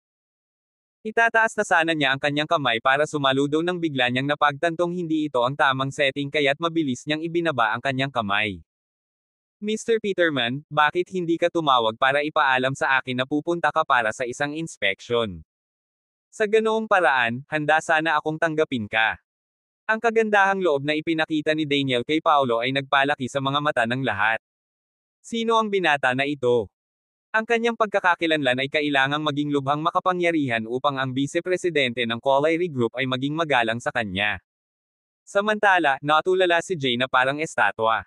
Itataas na sana niya ang kanyang kamay para sumaludo nang bigla niyang napagtantong hindi ito ang tamang setting kaya't mabilis niyang ibinaba ang kanyang kamay. Mr. Peterman, bakit hindi ka tumawag para ipaalam sa akin na pupunta ka para sa isang inspection? Sa ganoong paraan, handa sana akong tanggapin ka. Ang kagandahang loob na ipinakita ni Daniel kay Paulo ay nagpalaki sa mga mata ng lahat. Sino ang binata na ito? Ang kanyang pagkakakilanlan ay kailangang maging lubhang makapangyarihan upang ang vice-presidente ng Collieri Group ay maging magalang sa kanya. Samantala, natulala si Jay na parang estatwa.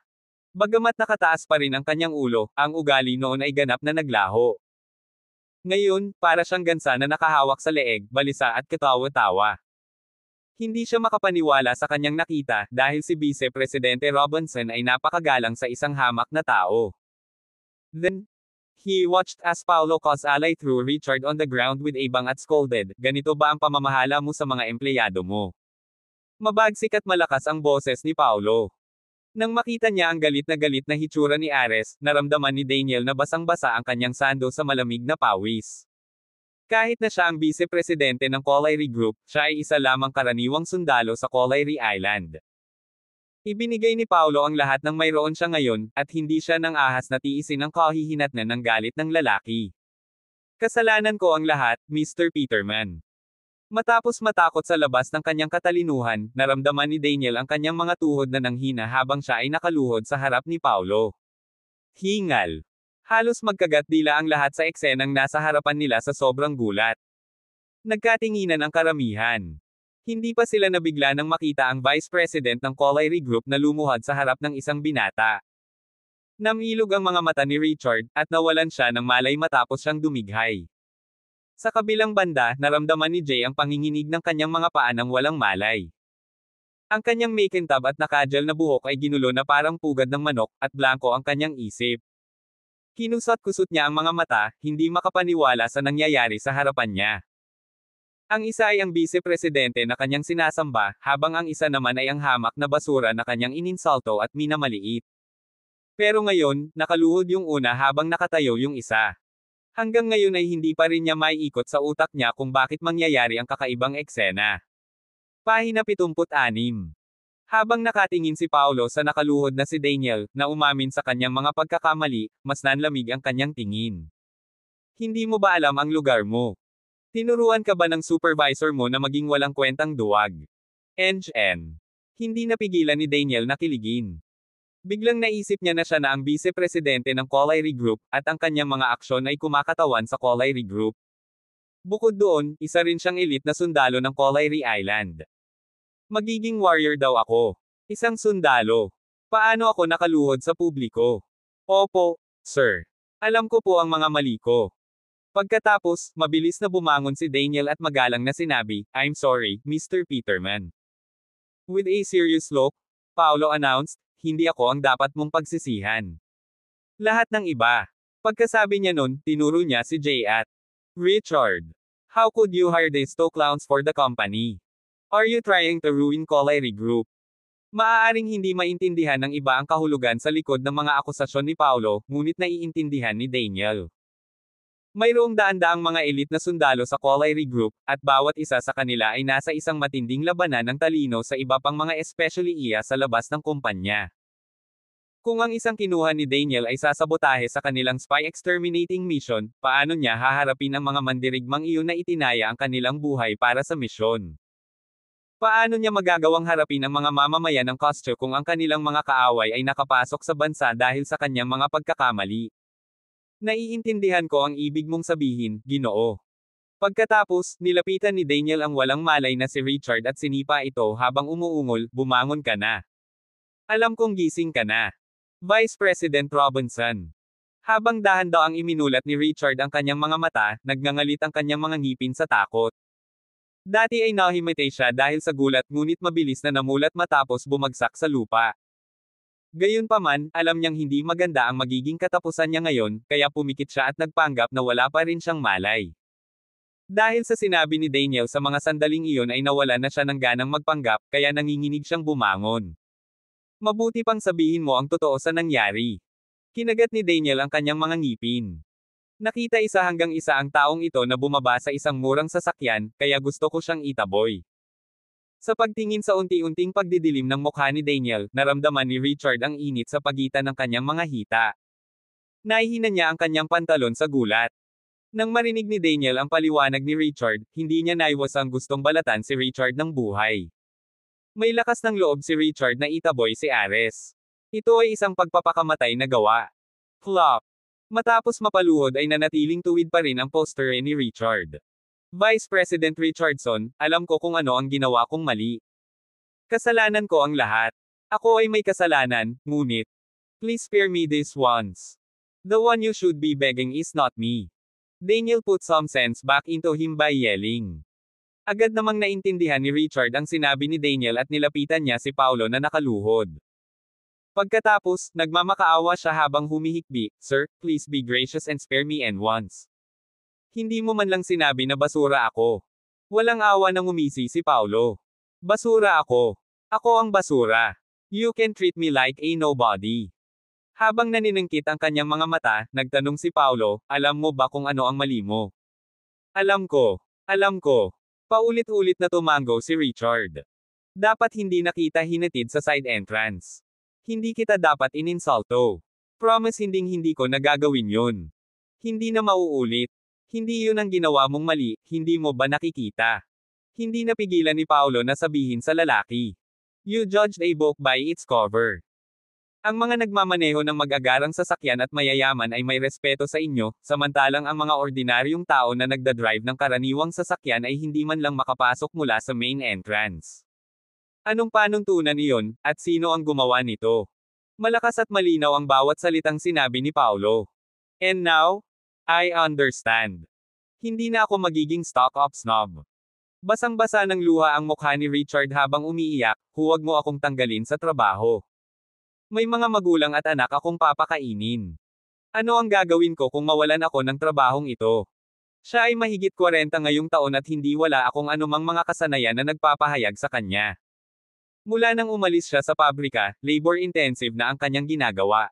Bagamat nakataas pa rin ang kanyang ulo, ang ugali noon ay ganap na naglaho. Ngayon, para siyang gansa na nakahawak sa leeg, balisa at katawa-tawa. Hindi siya makapaniwala sa kanyang nakita dahil si Vice Presidente Robinson ay napakagalang sa isang hamak na tao. Then, he watched as Paulo cause alay through Richard on the ground with a bang at scolded, ganito ba ang pamamahala mo sa mga empleyado mo? Mabagsik at malakas ang boses ni Paulo. Nang makita niya ang galit na hitsura ni Ares, naramdaman ni Daniel na basang-basa ang kanyang sando sa malamig na pawis. Kahit na siya ang vice-presidente ng Collieri Group, siya ay isa lamang karaniwang sundalo sa Collieri Island. Ibinigay ni Paulo ang lahat ng mayroon siya ngayon, at hindi siya nang ahas na tiisin ang kahihinatnan ng galit ng lalaki. Kasalanan ko ang lahat, Mr. Peterman. Matapos matakot sa labas ng kanyang katalinuhan, naramdaman ni Daniel ang kanyang mga tuhod na nanghina habang siya ay nakaluhod sa harap ni Paulo. Hingal. Halos magkagat-dila ang lahat sa eksenang nasa harapan nila sa sobrang gulat. Nagkatinginan ang karamihan. Hindi pa sila nabigla nang makita ang Vice President ng Collieri Group na lumuhad sa harap ng isang binata. Namilog ang mga mata ni Richard, at nawalan siya ng malay matapos siyang dumighay. Sa kabilang banda, naramdaman ni Jay ang panginginig ng kanyang mga paa nang walang malay. Ang kanyang makintab at nakadjal na buhok ay ginulo na parang pugad ng manok, at blanko ang kanyang isip. Kinusot-kusot niya ang mga mata, hindi makapaniwala sa nangyayari sa harapan niya. Ang isa ay ang vice-presidente na kanyang sinasamba, habang ang isa naman ay ang hamak na basura na kanyang ininsulto at minamaliit. Pero ngayon, nakaluhod yung una habang nakatayo yung isa. Hanggang ngayon ay hindi pa rin niya maiikot sa utak niya kung bakit mangyayari ang kakaibang eksena. Pahina 76. Habang nakatingin si Paulo sa nakaluhod na si Daniel, na umamin sa kanyang mga pagkakamali, mas nanlamig ang kanyang tingin. Hindi mo ba alam ang lugar mo? Tinuruan ka ba ng supervisor mo na maging walang kwentang duwag? NGN. Hindi napigilan ni Daniel na kiligin. Biglang naisip niya na siya na ang vice-presidente ng Collieri Group, at ang kanyang mga aksyon ay kumakatawan sa Collieri Group. Bukod doon, isa rin siyang elite na sundalo ng Collieri Island. Magiging warrior daw ako. Isang sundalo. Paano ako nakaluhod sa publiko? Opo, sir. Alam ko po ang mga mali ko. Pagkatapos, mabilis na bumangon si Daniel at magalang na sinabi, I'm sorry, Mr. Peterman. With a serious look, Paulo announced, hindi ako ang dapat mong pagsisihan. Lahat ng iba. Pagkasabi niya nun, tinuro niya si Jay at Richard. How could you hire these two clowns for the company? Are you trying to ruin Collieri Group? Maaaring hindi maintindihan ng iba ang kahulugan sa likod ng mga akusasyon ni Paulo, ngunit naiintindihan ni Daniel. Mayroong daan-daang mga elite na sundalo sa Collieri Group, at bawat isa sa kanila ay nasa isang matinding labanan ng talino sa iba pang mga especially iya sa labas ng kumpanya. Kung ang isang kinuha ni Daniel ay sasabotahe sa kanilang spy exterminating mission, paano niya haharapin ang mga mandirigmang iyon na itinaya ang kanilang buhay para sa misyon? Paano niya magagawang harapin ang mga mamamayan ng Costco kung ang kanilang mga kaaway ay nakapasok sa bansa dahil sa kanyang mga pagkakamali? Naiintindihan ko ang ibig mong sabihin, Ginoo. Pagkatapos, nilapitan ni Daniel ang walang malay na si Richard at sinipa ito habang umuungol, bumangon ka na. Alam kong gising ka na. Vice President Robinson. Habang dahan-daang iminulat ni Richard ang kanyang mga mata, nagngangalit ang kanyang mga ngipin sa takot. Dati ay nahimatay siya dahil sa gulat ngunit mabilis na namulat matapos bumagsak sa lupa. Gayunpaman, alam niyang hindi maganda ang magiging katapusan niya ngayon, kaya pumikit siya at nagpanggap na wala pa rin siyang malay. Dahil sa sinabi ni Daniel sa mga sandaling iyon ay nawala na siya ng ganang magpanggap, kaya nanginginig siyang bumangon. Mabuti pang sabihin mo ang totoo sa nangyari. Kinagat ni Daniel ang kanyang mga ngipin. Nakita isa hanggang isa ang taong ito na bumaba sa isang murang sasakyan, kaya gusto ko siyang itaboy. Sa pagtingin sa unti-unting pagdidilim ng mukha ni Daniel, naramdaman ni Richard ang init sa pagitan ng kanyang mga hita. Nahihina niya ang kanyang pantalon sa gulat. Nang marinig ni Daniel ang paliwanag ni Richard, hindi niya naiwas ang gustong balatan si Richard ng buhay. May lakas ng loob si Richard na itaboy si Ares. Ito ay isang pagpapakamatay na gawa. Flop. Matapos mapaluhod ay nanatiling tuwid pa rin ang postere ni Richard. Vice President Richardson, alam ko kung ano ang ginawa kong mali. Kasalanan ko ang lahat. Ako ay may kasalanan, ngunit, please spare me this once. The one you should be begging is not me. Daniel put some sense back into him by yelling. Agad namang naintindihan ni Richard ang sinabi ni Daniel at nilapitan niya si Paulo na nakaluhod. Pagkatapos, nagmamakaawa siya habang humihikbi, "Sir, please be gracious and spare me and once." Hindi mo man lang sinabi na basura ako. Walang awa nang umisi si Paulo. Basura ako. Ako ang basura. You can treat me like a nobody. Habang naniningkit ang kanyang mga mata, nagtanong si Paulo, "Alam mo ba kung ano ang mali mo?" Alam ko. Alam ko. Paulit-ulit na tumango si Richard. Dapat hindi nakita hinatid sa side entrance. Hindi kita dapat ininsulto. Promise hindi ko nagagawin yun. Hindi na mauulit. Hindi yun ang ginawa mong mali, hindi mo ba nakikita? Hindi napigilan ni Paulo na sabihin sa lalaki. You judged a book by its cover. Ang mga nagmamaneho ng mag-agarang sasakyan at mayayaman ay may respeto sa inyo, samantalang ang mga ordinaryong tao na nagdadrive ng karaniwang sasakyan ay hindi man lang makapasok mula sa main entrance. Anong panuntunan iyon, at sino ang gumawa nito? Malakas at malinaw ang bawat salitang sinabi ni Paulo. And now, I understand. Hindi na ako magiging stock-up snob. Basang-basa ng luha ang mukha ni Richard habang umiiyak, huwag mo akong tanggalin sa trabaho. May mga magulang at anak akong papakainin. Ano ang gagawin ko kung mawalan ako ng trabahong ito? Siya ay mahigit 40 ngayong taon at hindi wala akong anumang mga kasanayan na nagpapahayag sa kanya. Mula nang umalis siya sa pabrika, labor-intensive na ang kanyang ginagawa.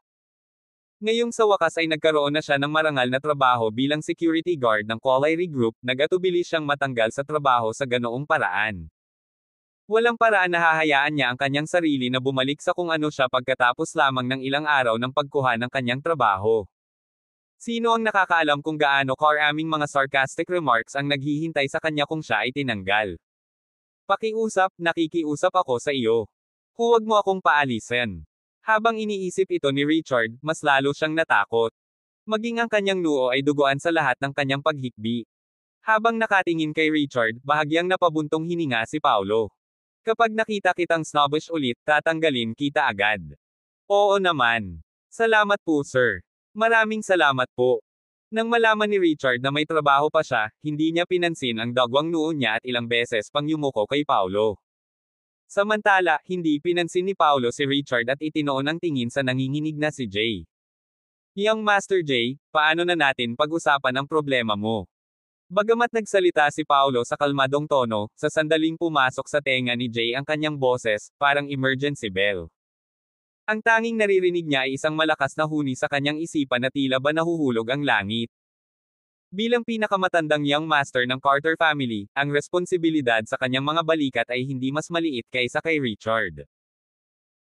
Ngayong sa wakas ay nagkaroon na siya ng marangal na trabaho bilang security guard ng Collieri Group, nagatubili siyang matanggal sa trabaho sa ganoong paraan. Walang paraan na hahayaan niya ang kanyang sarili na bumalik sa kung ano siya pagkatapos lamang ng ilang araw ng pagkuha ng kanyang trabaho. Sino ang nakakaalam kung gaano karaming mga sarcastic remarks ang naghihintay sa kanya kung siya ay tinanggal? Pakiusap, nakikiusap ako sa iyo. Huwag mo akong paalisin. Habang iniisip ito ni Richard, mas lalo siyang natakot. Maging ang kanyang noo ay duguan sa lahat ng kanyang paghikbi. Habang nakatingin kay Richard, bahagyang napabuntong hininga si Paulo. Kapag nakita kitang snobbish ulit, tatanggalin kita agad. Oo naman. Salamat po sir. Maraming salamat po. Nang malaman ni Richard na may trabaho pa siya, hindi niya pinansin ang dagwang noo niya at ilang beses pang yumuko kay Paulo. Samantala, hindi pinansin ni Paulo si Richard at itinoon ang tingin sa nanginginig na si Jay. Young Master Jay, paano na natin pag-usapan ang problema mo? Bagamat nagsalita si Paulo sa kalmadong tono, sa sandaling pumasok sa tenga ni Jay ang kanyang boses, parang emergency bell. Ang tanging naririnig niya ay isang malakas na huni sa kanyang isipan na tila ba nahuhulog ang langit. Bilang pinakamatandang young master ng Carter family, ang responsibilidad sa kanyang mga balikat ay hindi mas maliit kaysa kay Richard.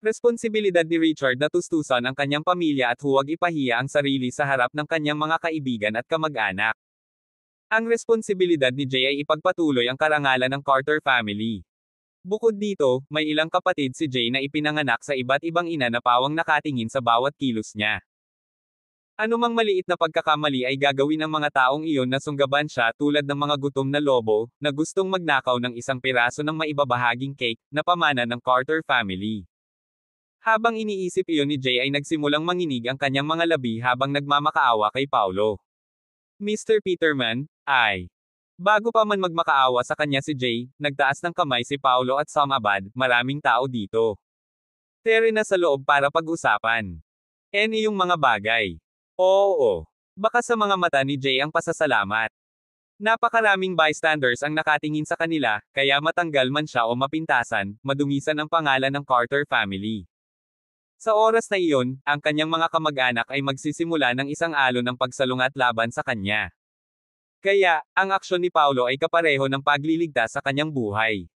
Responsibilidad ni Richard na tustusan ang kanyang pamilya at huwag ipahiya ang sarili sa harap ng kanyang mga kaibigan at kamag-anak. Ang responsibilidad ni Jay ay ipagpatuloy ang karangalan ng Carter family. Bukod dito, may ilang kapatid si Jay na ipinanganak sa iba't ibang ina na pawang nakatingin sa bawat kilos niya. Anumang maliit na pagkakamali ay gagawin ng mga taong iyon na sunggaban siya tulad ng mga gutom na lobo, na gustong magnakaw ng isang piraso ng maibabahaging cake, na pamana ng Carter family. Habang iniisip iyon ni Jay ay nagsimulang manginig ang kanyang mga labi habang nagmamakaawa kay Paulo. Mr. Peterman, ay. Bago pa man magmakaawa sa kanya si Jay, nagtaas ng kamay si Paulo at sumabad, maraming tao dito. Tere na sa loob para pag-usapan. Yung mga bagay. Oo. Baka sa mga mata ni Jay ang pasasalamat. Napakaraming bystanders ang nakatingin sa kanila, kaya matanggal man siya o mapintasan, madumisan ang pangalan ng Carter family. Sa oras na iyon, ang kanyang mga kamag-anak ay magsisimula ng isang alon ng pagsalungat laban sa kanya. Kaya, ang aksyon ni Paulo ay kapareho ng pagliligtas sa kanyang buhay.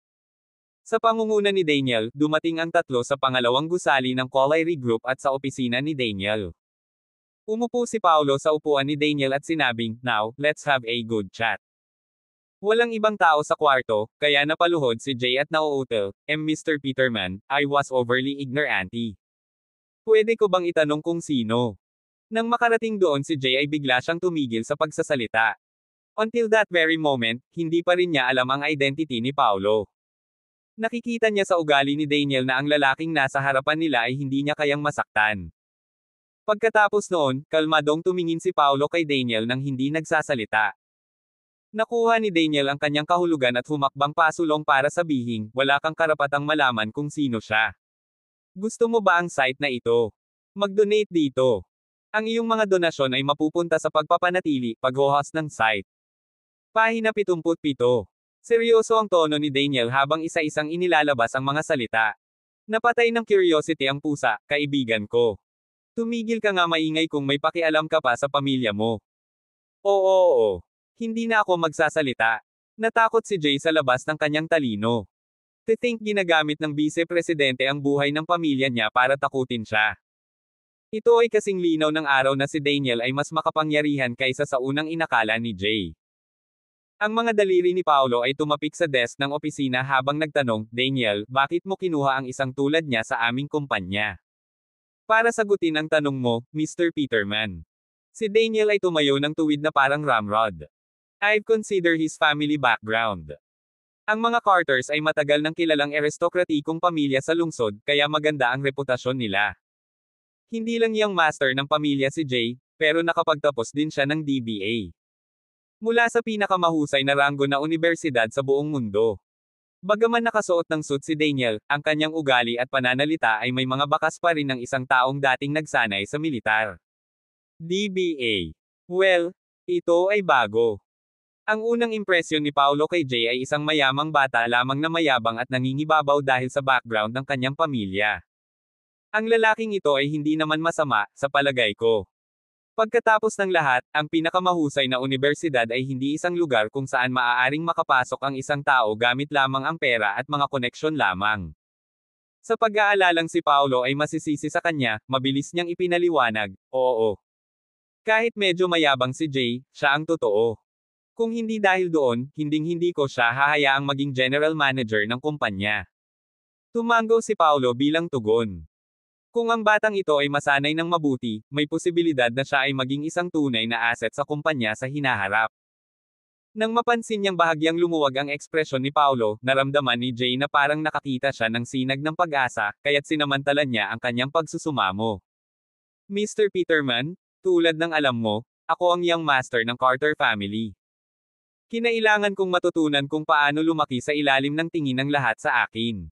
Sa pangunguna ni Daniel, dumating ang tatlo sa pangalawang gusali ng Collieri Group at sa opisina ni Daniel. Umupo si Paulo sa upuan ni Daniel at sinabing, "Now, let's have a good chat." Walang ibang tao sa kwarto, kaya napaluhod si Jay at nauutal, Mr. Peterman, I was overly ignorant. Pwede ko bang itanong kung sino? Nang makarating doon si Jay ay bigla siyang tumigil sa pagsasalita. Until that very moment, hindi pa rin niya alam ang identity ni Paulo. Nakikita niya sa ugali ni Daniel na ang lalaking nasa harapan nila ay hindi niya kayang masaktan. Pagkatapos noon, kalmadong tumingin si Paulo kay Daniel nang hindi nagsasalita. Nakuha ni Daniel ang kanyang kahulugan at humakbang pasulong para sabihin, wala kang karapatang malaman kung sino siya. Gusto mo ba ang site na ito? Mag-donate dito. Ang iyong mga donasyon ay mapupunta sa pagpapanatili, pag-host ng site. Pahina 77. Seryoso ang tono ni Daniel habang isa-isang inilalabas ang mga salita. Napatay ng curiosity ang pusa, kaibigan ko. Tumigil ka nga maingay kung may pakialam ka pa sa pamilya mo. Oo. Hindi na ako magsasalita. Natakot si Jay sa labas ng kanyang talino. To think ginagamit ng vice-presidente ang buhay ng pamilya niya para takutin siya. Ito ay kasing linaw ng araw na si Daniel ay mas makapangyarihan kaysa sa unang inakala ni Jay. Ang mga daliri ni Paulo ay tumapik sa desk ng opisina habang nagtanong, Daniel, bakit mo kinuha ang isang tulad niya sa aming kumpanya? Para sagutin ang tanong mo, Mr. Peterman. Si Daniel ay tumayo ng tuwid na parang ramrod. I've considered his family background. Ang mga Carters ay matagal nang kilalang aristokratikong pamilya sa lungsod, kaya maganda ang reputasyon nila. Hindi lang yang master ng pamilya si Jay, pero nakapagtapos din siya ng DBA. Mula sa pinakamahusay na ranggo na universidad sa buong mundo. Bagaman nakasuot ng suit si Daniel, ang kanyang ugali at pananalita ay may mga bakas pa rin ng isang taong dating nagsanay sa militar. DBA. Well, ito ay bago. Ang unang impresyon ni Paulo kay Jay ay isang mayamang bata lamang na mayabang at nangingibabaw dahil sa background ng kanyang pamilya. Ang lalaking ito ay hindi naman masama, sa palagay ko. Pagkatapos ng lahat, ang pinakamahusay na universidad ay hindi isang lugar kung saan maaaring makapasok ang isang tao gamit lamang ang pera at mga koneksyon lamang. Sa pag-aalalang si Paulo ay masisisi sa kanya, mabilis niyang ipinaliwanag, oo. Kahit medyo mayabang si Jay, siya ang totoo. Kung hindi dahil doon, hinding-hindi ko siya hahayaang maging general manager ng kumpanya. Tumango si Paulo bilang tugon. Kung ang batang ito ay masanay ng mabuti, may posibilidad na siya ay maging isang tunay na asset sa kumpanya sa hinaharap. Nang mapansin niyang bahagyang lumuwag ang ekspresyon ni Paulo, naramdaman ni Jay na parang nakakita siya ng sinag ng pag-asa, kaya't sinamantalan niya ang kanyang pagsusumamo. Mr. Peterman, tulad ng alam mo, ako ang young master ng Carter family. Kinailangan kong matutunan kung paano lumaki sa ilalim ng tingin ng lahat sa akin.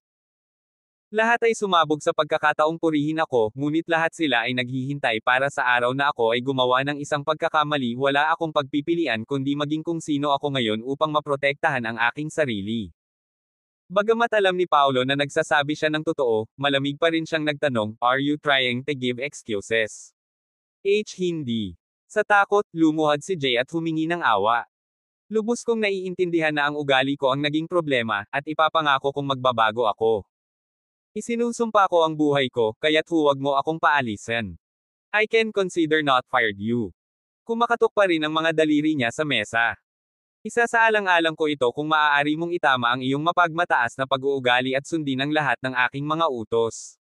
Lahat ay sumabog sa pagkakataong purihin ako, ngunit lahat sila ay naghihintay para sa araw na ako ay gumawa ng isang pagkakamali. Wala akong pagpipilian kundi maging kung sino ako ngayon upang maprotektahan ang aking sarili. Bagamat alam ni Paulo na nagsasabi siya ng totoo, malamig pa rin siyang nagtanong, are you trying to give excuses? Hindi. Sa takot, lumuhad si Jay at humingi ng awa. Lubos kong naiintindihan na ang ugali ko ang naging problema, at ipapangako kong magbabago ako. Isinusumpa ko ang buhay ko, kaya't huwag mo akong paalisan. I can consider not fired you. Kumakatok pa rin ang mga daliri niya sa mesa. Isa sa alang-alang ko ito kung maaari mong itama ang iyong mapagmataas na pag-uugali at sundin ang lahat ng aking mga utos.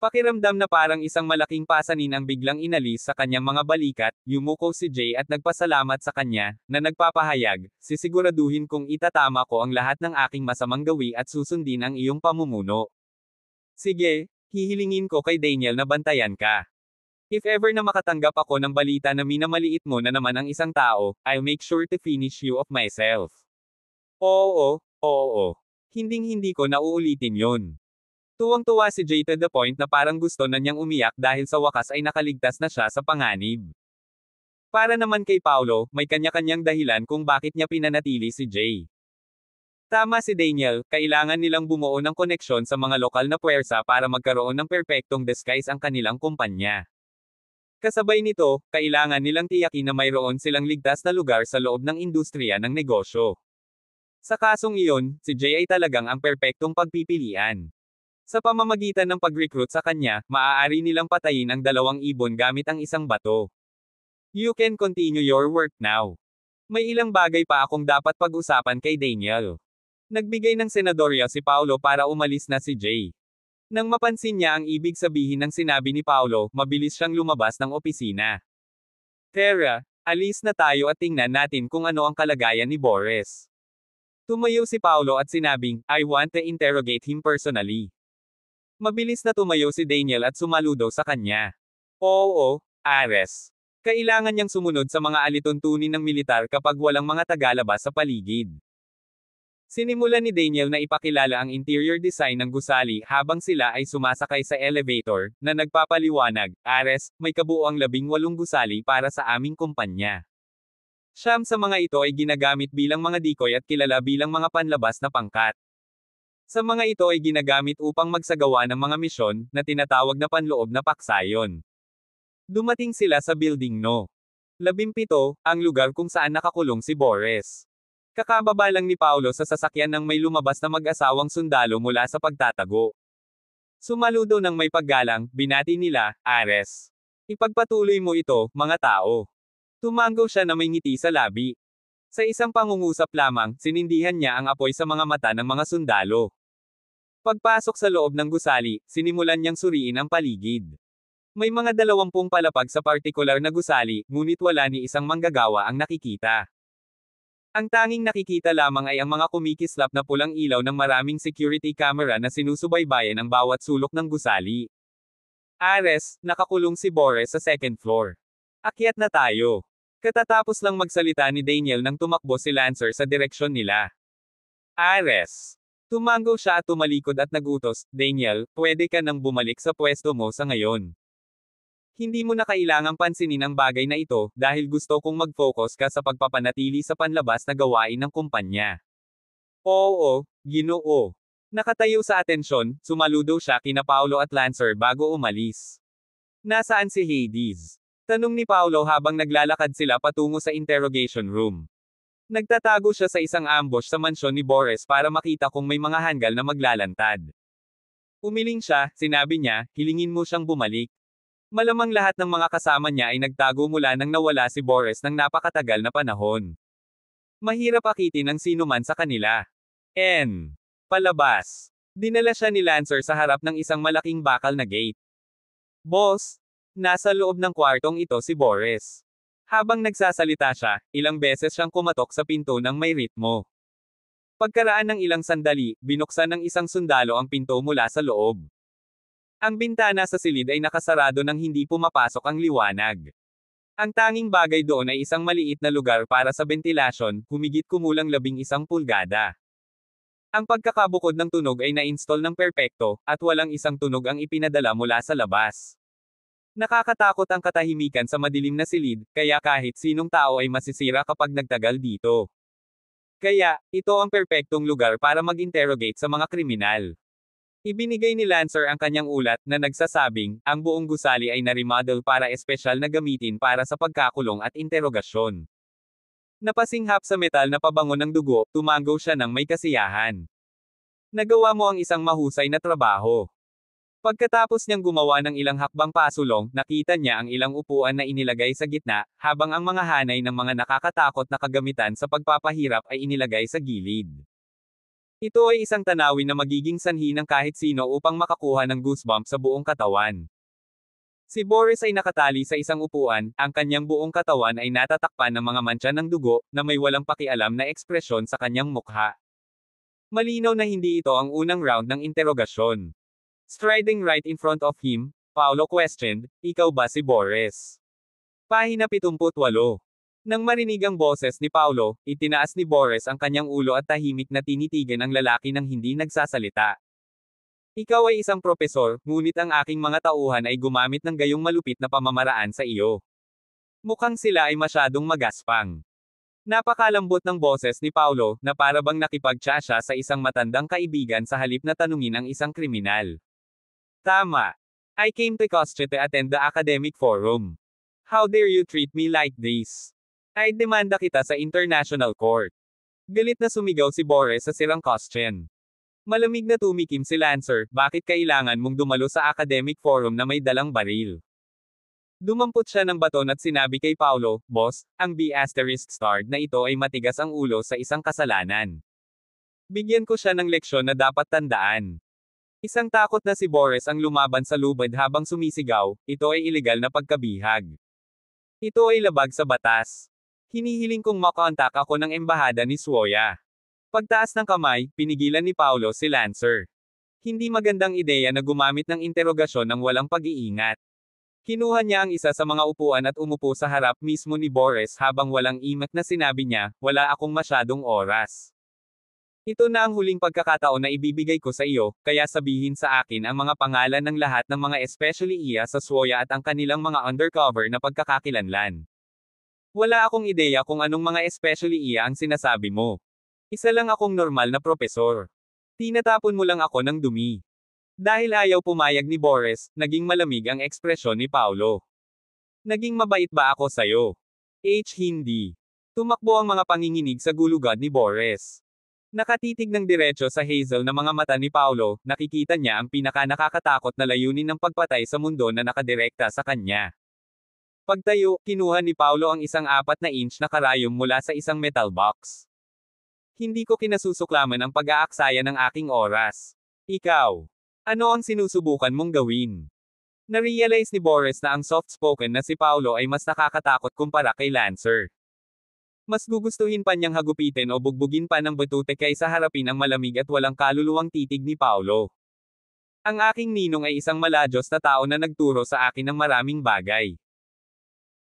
Pakiramdam na parang isang malaking pasanin ang biglang inalis sa kanyang mga balikat, yumuko si Jay at nagpasalamat sa kanya, na nagpapahayag, sisiguraduhin kong itatama ko ang lahat ng aking masamang gawi at susundin ang iyong pamumuno. Sige, hihilingin ko kay Daniel na bantayan ka. If ever na makatanggap ako ng balita na minamaliit mo na naman ang isang tao, I'll make sure to finish you of myself. Oo. Hinding-hindi ko na uulitin yon. Tuwang-tuwa si Jay to the point na parang gusto na niyang umiyak dahil sa wakas ay nakaligtas na siya sa panganib. Para naman kay Paolo, may kanya-kanyang dahilan kung bakit niya pinanatili si Jay. Tama si Daniel, kailangan nilang bumuo ng koneksyon sa mga lokal na puwersa para magkaroon ng perpektong disguise ang kanilang kumpanya. Kasabay nito, kailangan nilang tiyakin na mayroon silang ligtas na lugar sa loob ng industriya ng negosyo. Sa kasong iyon, si Jay ay talagang ang perpektong pagpipilian. Sa pamamagitan ng pag-recruit sa kanya, maaari nilang patayin ang 2 ibon gamit ang isang bato. You can continue your work now. May ilang bagay pa akong dapat pag-usapan kay Daniel. Nagbigay ng senadorya si Paolo para umalis na si Jay. Nang mapansin niya ang ibig sabihin ng sinabi ni Paolo, mabilis siyang lumabas ng opisina. Tara, alis na tayo at tingnan natin kung ano ang kalagayan ni Boris. Tumayo si Paolo at sinabing, I want to interrogate him personally. Mabilis na tumayo si Daniel at sumaludo sa kanya. Oo, Ares. Kailangan niyang sumunod sa mga alituntunin ng militar kapag walang mga tagalabas sa paligid. Sinimulan ni Daniel na ipakilala ang interior design ng gusali habang sila ay sumasakay sa elevator, na nagpapaliwanag, Ares, may kabuuang 18 gusali para sa aming kumpanya. 9 sa mga ito ay ginagamit bilang mga decoy at kilala bilang mga panlabas na pangkat. Sa mga ito ay ginagamit upang magsagawa ng mga misyon, na tinatawag na panloob na paksayon. Dumating sila sa building no. 17, ang lugar kung saan nakakulong si Boris. Kakababa lang ni Paolo sa sasakyan nang may lumabas na mag-asawang sundalo mula sa pagtatago. Sumaludo ng may paggalang, binati nila, Ares. Ipagpatuloy mo ito, mga tao. Tumango siya na may ngiti sa labi. Sa isang pangungusap lamang, sinindihan niya ang apoy sa mga mata ng mga sundalo. Pagpasok sa loob ng gusali, sinimulan niyang suriin ang paligid. May mga 20 palapag sa partikular na gusali, ngunit wala ni isang manggagawa ang nakikita. Ang tanging nakikita lamang ay ang mga kumikislap na pulang ilaw ng maraming security camera na sinusubaybayan ang bawat sulok ng gusali. Ares, nakakulong si Boris sa 2nd floor. Akyat na tayo. Katatapos lang magsalita ni Daniel nang tumakbo si Lancer sa direksyon nila. Ares. Tumango siya at tumalikod at nagutos, Daniel, pwede ka nang bumalik sa pwesto mo sa ngayon. Hindi mo na kailangang pansinin ang bagay na ito, dahil gusto kong mag-focus ka sa pagpapanatili sa panlabas na gawain ng kumpanya. Oo, Ginoo. Nakatayo sa atensyon, sumaludo siya kina Paolo at Lancer bago umalis. Nasaan si Hades? Tanong ni Paolo habang naglalakad sila patungo sa interrogation room. Nagtatago siya sa isang ambush sa mansyon ni Boris para makita kung may mga hanggal na maglalantad. Umiling siya, sinabi niya, hilingin mo siyang bumalik. Malamang lahat ng mga kasama niya ay nagtago mula nang nawala si Boris ng napakatagal na panahon. Mahirap akitin ng sino man sa kanila. Palabas. Dinala siya ni Lancer sa harap ng isang malaking bakal na gate. Boss, nasa loob ng kwartong ito si Boris. Habang nagsasalita siya, ilang beses siyang kumatok sa pinto ng may ritmo. Pagkaraan ng ilang sandali, binuksan ng isang sundalo ang pinto mula sa loob. Ang bintana sa silid ay nakasarado nang hindi pumapasok ang liwanag. Ang tanging bagay doon ay isang maliit na lugar para sa bentilasyon, humigit kumulang 11 pulgada. Ang pagkakabukod ng tunog ay na-install ng perpekto, at walang isang tunog ang ipinadala mula sa labas. Nakakatakot ang katahimikan sa madilim na silid, kaya kahit sinong tao ay masisira kapag nagtagal dito. Kaya, ito ang perpektong lugar para mag-interrogate sa mga kriminal. Ibinigay ni Lancer ang kanyang ulat na nagsasabing, ang buong gusali ay na-remodel para espesyal na gamitin para sa pagkakulong at interogasyon. Napasinghap sa metal na pabango ng dugo, tumango siya ng may kasiyahan. Nagawa mo ang isang mahusay na trabaho. Pagkatapos niyang gumawa ng ilang hakbang pasulong, nakita niya ang ilang upuan na inilagay sa gitna, habang ang mga hanay ng mga nakakatakot na kagamitan sa pagpapahirap ay inilagay sa gilid. Ito ay isang tanawin na magiging sanhi ng kahit sino upang makakuha ng goosebumps sa buong katawan. Si Boris ay nakatali sa isang upuan, ang kanyang buong katawan ay natatakpan ng mga mantsa ng dugo, na may walang pakialam na ekspresyon sa kanyang mukha. Malinaw na hindi ito ang unang round ng interogasyon. Striding right in front of him, Paolo questioned, ikaw ba si Boris? Pahina 78. Nang marinig ang boses ni Paolo, itinaas ni Boris ang kanyang ulo at tahimik na tinitigan ang lalaki ng hindi nagsasalita. Ikaw ay isang propesor, ngunit ang aking mga tauhan ay gumamit ng gayong malupit na pamamaraan sa iyo. Mukhang sila ay masyadong magaspang. Napakalambot ng boses ni Paulo, na para bang nakipagtsasya sa isang matandang kaibigan sa halip na tanungin ang isang kriminal. Tama. I came to Kosche to attend the academic forum. How dare you treat me like this? Ay demanda kita sa international court. Galit na sumigaw si Boris sa sirang Kostchen. Malamig na tumikim si Lancer, bakit kailangan mong dumalo sa academic forum na may dalang baril? Dumampot siya ng baton at sinabi kay Paulo, Boss, ang B***** na ito ay matigas ang ulo sa isang kasalanan. Bigyan ko siya ng leksyon na dapat tandaan. Isang takot na si Boris ang lumaban sa lubad habang sumisigaw, ito ay ilegal na pagkabihag. Ito ay labag sa batas. Hinihiling kong makontak ako ng embahada ni Suoya. Pagtaas ng kamay, pinigilan ni Paulo si Lancer. Hindi magandang ideya na gumamit ng interogasyon ng walang pag-iingat. Kinuha niya ang isa sa mga upuan at umupo sa harap mismo ni Boris habang walang imak na sinabi niya, wala akong masyadong oras. Ito na ang huling pagkakataon na ibibigay ko sa iyo, kaya sabihin sa akin ang mga pangalan ng lahat ng mga especially iya sa Suoya at ang kanilang mga undercover na pagkakakilanlan. Wala akong ideya kung anong mga especially iya ang sinasabi mo. Isa lang akong normal na propesor. Tinatapon mo lang ako ng dumi. Dahil ayaw pumayag ni Boris, naging malamig ang ekspresyon ni Paulo. Naging mabait ba ako sayo? Hindi. Tumakbo ang mga panginginig sa gulugad ni Boris. Nakatitig ng diretso sa hazel na mga mata ni Paulo, nakikita niya ang pinaka-nakakatakot na layunin ng pagpatay sa mundo na nakadirekta sa kanya. Pagtayo, kinuha ni Paulo ang isang 4-inch na karayom mula sa isang metal box. Hindi ko kinasusuklaman ang pag-aaksaya ng aking oras. Ikaw. Ano ang sinusubukan mong gawin? Narealize ni Boris na ang soft-spoken na si Paulo ay mas nakakatakot kumpara kay Lancer. Mas gugustuhin pa niyang hagupitin o bugbugin pa ng batute kaysa harapin ang malamig at walang kaluluwang titig ni Paulo. Ang aking ninong ay isang maladyos na tao na nagturo sa akin ng maraming bagay.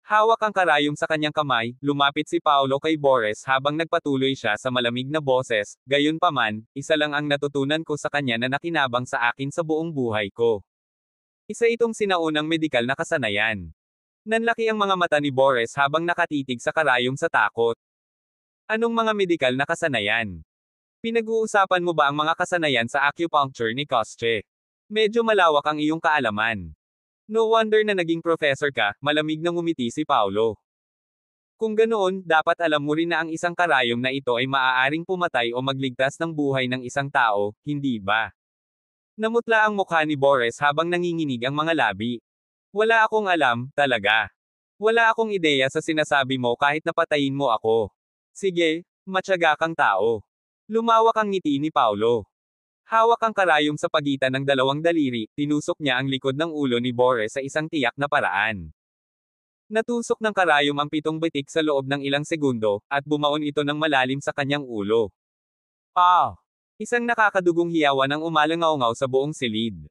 Hawak ang karayom sa kanyang kamay, lumapit si Paulo kay Boris habang nagpatuloy siya sa malamig na boses, gayunpaman, isa lang ang natutunan ko sa kanya na nakinabang sa akin sa buong buhay ko. Isa itong sinaunang medikal na kasanayan. Nanlaki ang mga mata ni Boris habang nakatitig sa karayom sa takot. Anong mga medikal na kasanayan? Pinag-uusapan mo ba ang mga kasanayan sa acupuncture ni Kosche? Medyo malawak ang iyong kaalaman. No wonder na naging professor ka, malamig na ngumiti si Paulo. Kung ganoon, dapat alam mo rin na ang isang karayom na ito ay maaaring pumatay o magligtas ng buhay ng isang tao, hindi ba? Namutla ang mukha ni Boris habang nanginginig ang mga labi. Wala akong alam, talaga. Wala akong ideya sa sinasabi mo kahit napatayin mo ako. Sige, matyaga kang tao. Lumawak ang ngiti ni Paulo. Hawak ang karayom sa pagitan ng dalawang daliri, tinusok niya ang likod ng ulo ni Boris sa isang tiyak na paraan. Natusok ng karayom ang 7 bitik sa loob ng ilang segundo, at bumaon ito ng malalim sa kanyang ulo. Isang nakakadugong hiyawan ang umalangaw-ngaw sa buong silid.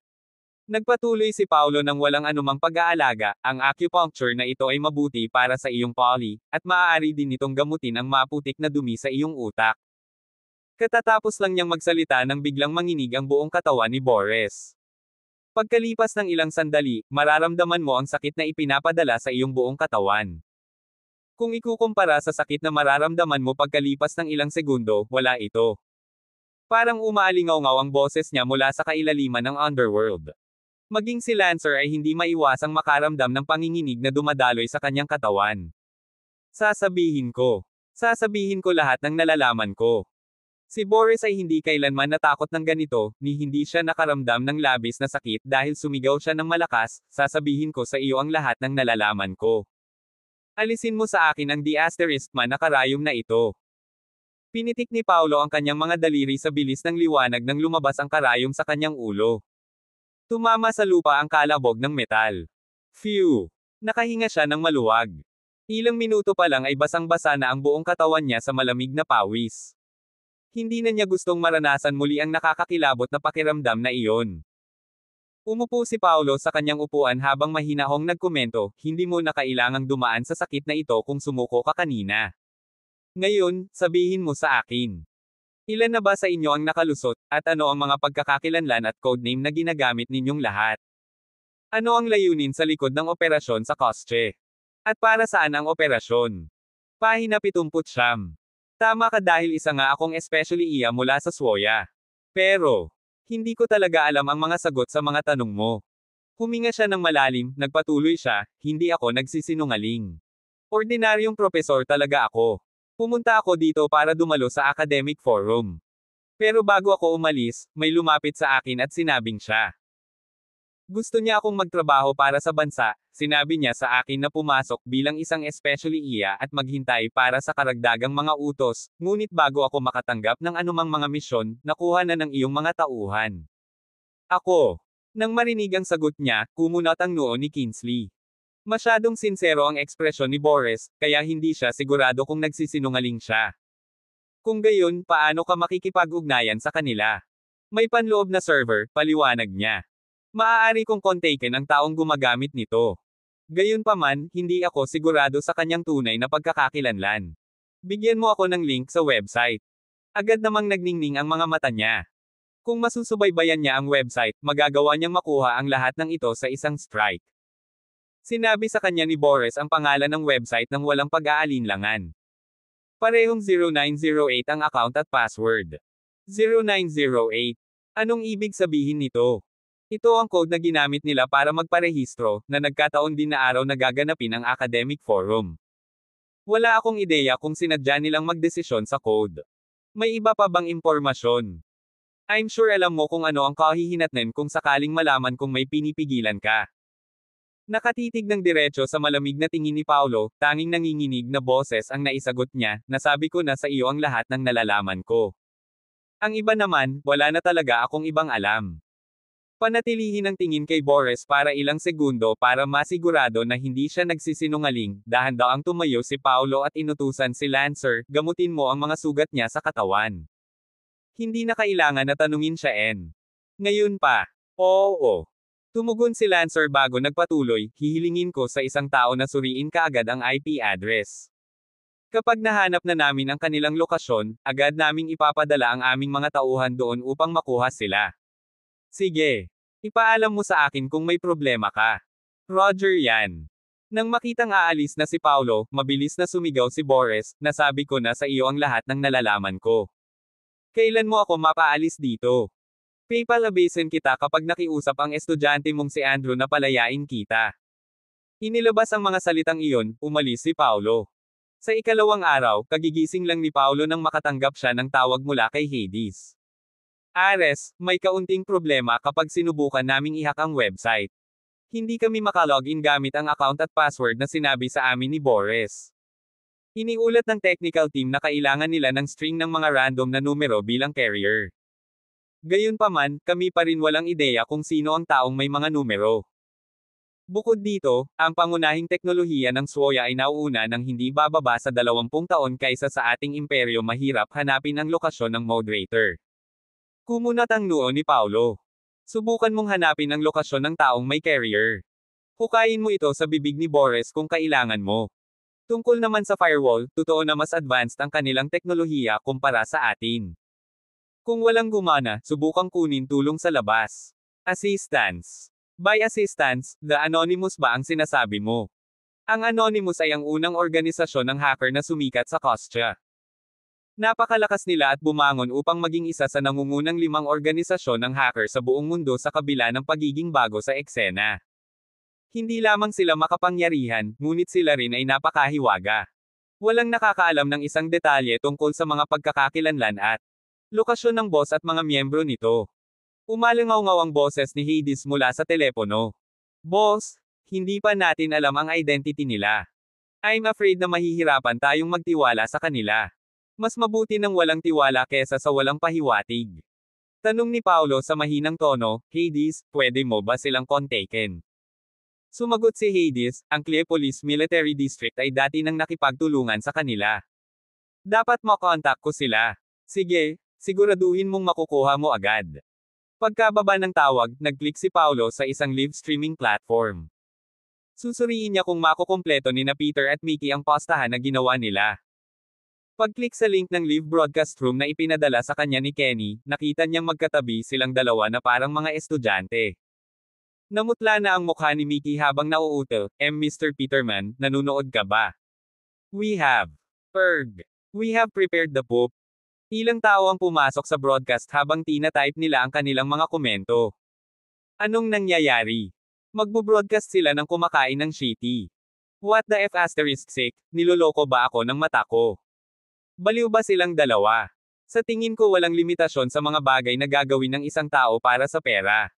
Nagpatuloy si Paulo ng walang anumang pag-aalaga, ang acupuncture na ito ay mabuti para sa iyong poly, at maaari din itong gamutin ang maputik na dumi sa iyong utak. Katatapos lang niyang magsalita nang biglang manginig ang buong katawan ni Boris. Pagkalipas ng ilang sandali, mararamdaman mo ang sakit na ipinapadala sa iyong buong katawan. Kung ikukumpara sa sakit na mararamdaman mo pagkalipas ng ilang segundo, wala ito. Parang umaalingaw-ngaw ang boses niya mula sa kailaliman ng underworld. Maging si Lancer ay hindi maiwasang makaramdam ng panginginig na dumadaloy sa kanyang katawan. Sasabihin ko lahat ng nalalaman ko. Si Boris ay hindi kailanman natakot ng ganito, ni hindi siya nakaramdam ng labis na sakit dahil sumigaw siya ng malakas, sasabihin ko sa iyo ang lahat ng nalalaman ko. Alisin mo sa akin ang man na karayom na ito. Pinitik ni Paulo ang kanyang mga daliri sa bilis ng liwanag nang lumabas ang karayom sa kanyang ulo. Tumama sa lupa ang kalabog ng metal. Phew! Nakahinga siya ng maluwag. Ilang minuto pa lang ay basang-basa na ang buong katawan niya sa malamig na pawis. Hindi na niya gustong maranasan muli ang nakakakilabot na pakiramdam na iyon. Umupo si Paulo sa kanyang upuan habang mahinahong nagkomento, hindi mo na kailangang dumaan sa sakit na ito kung sumuko ka kanina. Ngayon, sabihin mo sa akin. Ilan na ba sa inyo ang nakalusot, at ano ang mga pagkakakilanlan at codename na ginagamit ninyong lahat? Ano ang layunin sa likod ng operasyon sa Kosche? At para saan ang operasyon? Pahina 79. Tama ka dahil isa nga akong especially iya mula sa Swoya. Pero, hindi ko talaga alam ang mga sagot sa mga tanong mo. Huminga siya ng malalim, nagpatuloy siya, hindi ako nagsisinungaling. Ordinaryong propesor talaga ako. Pumunta ako dito para dumalo sa academic forum. Pero bago ako umalis, may lumapit sa akin at sinabing siya. Gusto niya akong magtrabaho para sa bansa, sinabi niya sa akin na pumasok bilang isang especially iya at maghintay para sa karagdagang mga utos, ngunit bago ako makatanggap ng anumang mga misyon, nakuha na ng iyong mga tauhan. Ako. Nang marinig ang sagot niya, kumunat ang noo ni Kingsley. Masyadong sinsero ang ekspresyon ni Boris, kaya hindi siya sigurado kung nagsisinungaling siya. Kung gayon, paano ka makikipag-ugnayan sa kanila? May panloob na server, paliwanag niya. Maaari kong kontakin ang taong gumagamit nito. Gayunpaman, hindi ako sigurado sa kanyang tunay na pagkakakilanlan. Bigyan mo ako ng link sa website. Agad namang nagningning ang mga mata niya. Kung masusubaybayan niya ang website, magagawa niyang makuha ang lahat ng ito sa isang strike. Sinabi sa kanya ni Boris ang pangalan ng website nang walang pag-aalinlangan. Parehong 0908 ang account at password. 0908. Anong ibig sabihin nito? Ito ang code na ginamit nila para magparehistro, na nagkataon din na araw na gaganapin ang academic forum. Wala akong ideya kung sinadya nilang magdesisyon sa code. May iba pa bang impormasyon? I'm sure alam mo kung ano ang kahihinatnan kung sakaling malaman kung may pinipigilan ka. Nakatitig ng diretso sa malamig na tingin ni Paulo, tanging nanginginig na boses ang naisagot niya, nasabi ko na sa iyo ang lahat ng nalalaman ko. Ang iba naman, wala na talaga akong ibang alam. Panatilihin ang tingin kay Boris para ilang segundo para masigurado na hindi siya nagsisinungaling, dahan-daang tumayo si Paulo at inutusan si Lancer, gamutin mo ang mga sugat niya sa katawan. Hindi na kailangan na tanungin siya Ngayon pa. Oo. Tumugon si Lancer bago nagpatuloy, hihilingin ko sa isang tao na suriin kaagad ang IP address. Kapag nahanap na namin ang kanilang lokasyon, agad naming ipapadala ang aming mga tauhan doon upang makuha sila. Sige. Ipaalam mo sa akin kung may problema ka. Roger yan. Nang makitang aalis na si Paulo, mabilis na sumigaw si Boris, nasabi ko na sa iyo ang lahat ng nalalaman ko. Kailan mo ako mapaalis dito? PayPal-abasin kita kapag nakiusap ang estudyante mong si Andrew na palayain kita. Inilabas ang mga salitang iyon, umalis si Paulo. Sa ikalawang araw, kagigising lang ni Paulo nang makatanggap siya ng tawag mula kay Hades. Ares, may kaunting problema kapag sinubukan naming i-hack ang website. Hindi kami makalogin gamit ang account at password na sinabi sa amin ni Boris. Iniulat ng technical team na kailangan nila ng string ng mga random na numero bilang carrier. Gayunpaman, kami pa rin walang ideya kung sino ang taong may mga numero. Bukod dito, ang pangunahing teknolohiya ng Swoya ay nauuna ng hindi bababa sa 20 taon kaysa sa ating imperyo. Mahirap hanapin ang lokasyon ng moderator. Kumunat ang noo ni Paulo. Subukan mong hanapin ang lokasyon ng taong may carrier. Hukayin mo ito sa bibig ni Boris kung kailangan mo. Tungkol naman sa firewall, totoo na mas advanced ang kanilang teknolohiya kumpara sa atin. Kung walang gumana, subukang kunin tulong sa labas. Assistance. By assistance, the Anonymous ba ang sinasabi mo? Ang Anonymous ay ang unang organisasyon ng hacker na sumikat sa Kostya. Napakalakas nila at bumangon upang maging isa sa nangungunang 5 organisasyon ng hacker sa buong mundo sa kabila ng pagiging bago sa eksena. Hindi lamang sila makapangyarihan, ngunit sila rin ay napakahiwaga. Walang nakakaalam ng isang detalye tungkol sa mga pagkakakilanlan at lokasyon ng boss at mga miyembro nito. Umalangaw-ngaw ang boses ni Hades mula sa telepono. Boss, hindi pa natin alam ang identity nila. I'm afraid na mahihirapan tayong magtiwala sa kanila. Mas mabuti nang walang tiwala kesa sa walang pahiwatig. Tanong ni Paulo sa mahinang tono, Hades, pwede mo ba silang kontakin? Sumagot si Hades, ang Clea Police Military District ay dati nang nakipagtulungan sa kanila. Dapat makontak ko sila. Sige, siguraduhin mong makukuha mo agad. Pagkababa ng tawag, nag-click si Paulo sa isang live streaming platform. Susuriin niya kung makukumpleto ni na Peter at Mickey ang postahan na ginawa nila. Pag-click sa link ng live broadcast room na ipinadala sa kanya ni Kenny, nakita niyang magkatabi silang dalawa na parang mga estudyante. Namutla na ang mukha ni Mickey habang nauutal, Mr. Peterman, nanunood ka ba? We have. Erg. We have prepared the poop. Ilang tao ang pumasok sa broadcast habang tina-type nila ang kanilang mga komento. Anong nangyayari? Magbo-broadcast sila ng kumakain ng shitty. What the F asterisk sick, niloloko ba ako ng mata ko? Baliw ba silang dalawa? Sa tingin ko walang limitasyon sa mga bagay na gagawin ng isang tao para sa pera.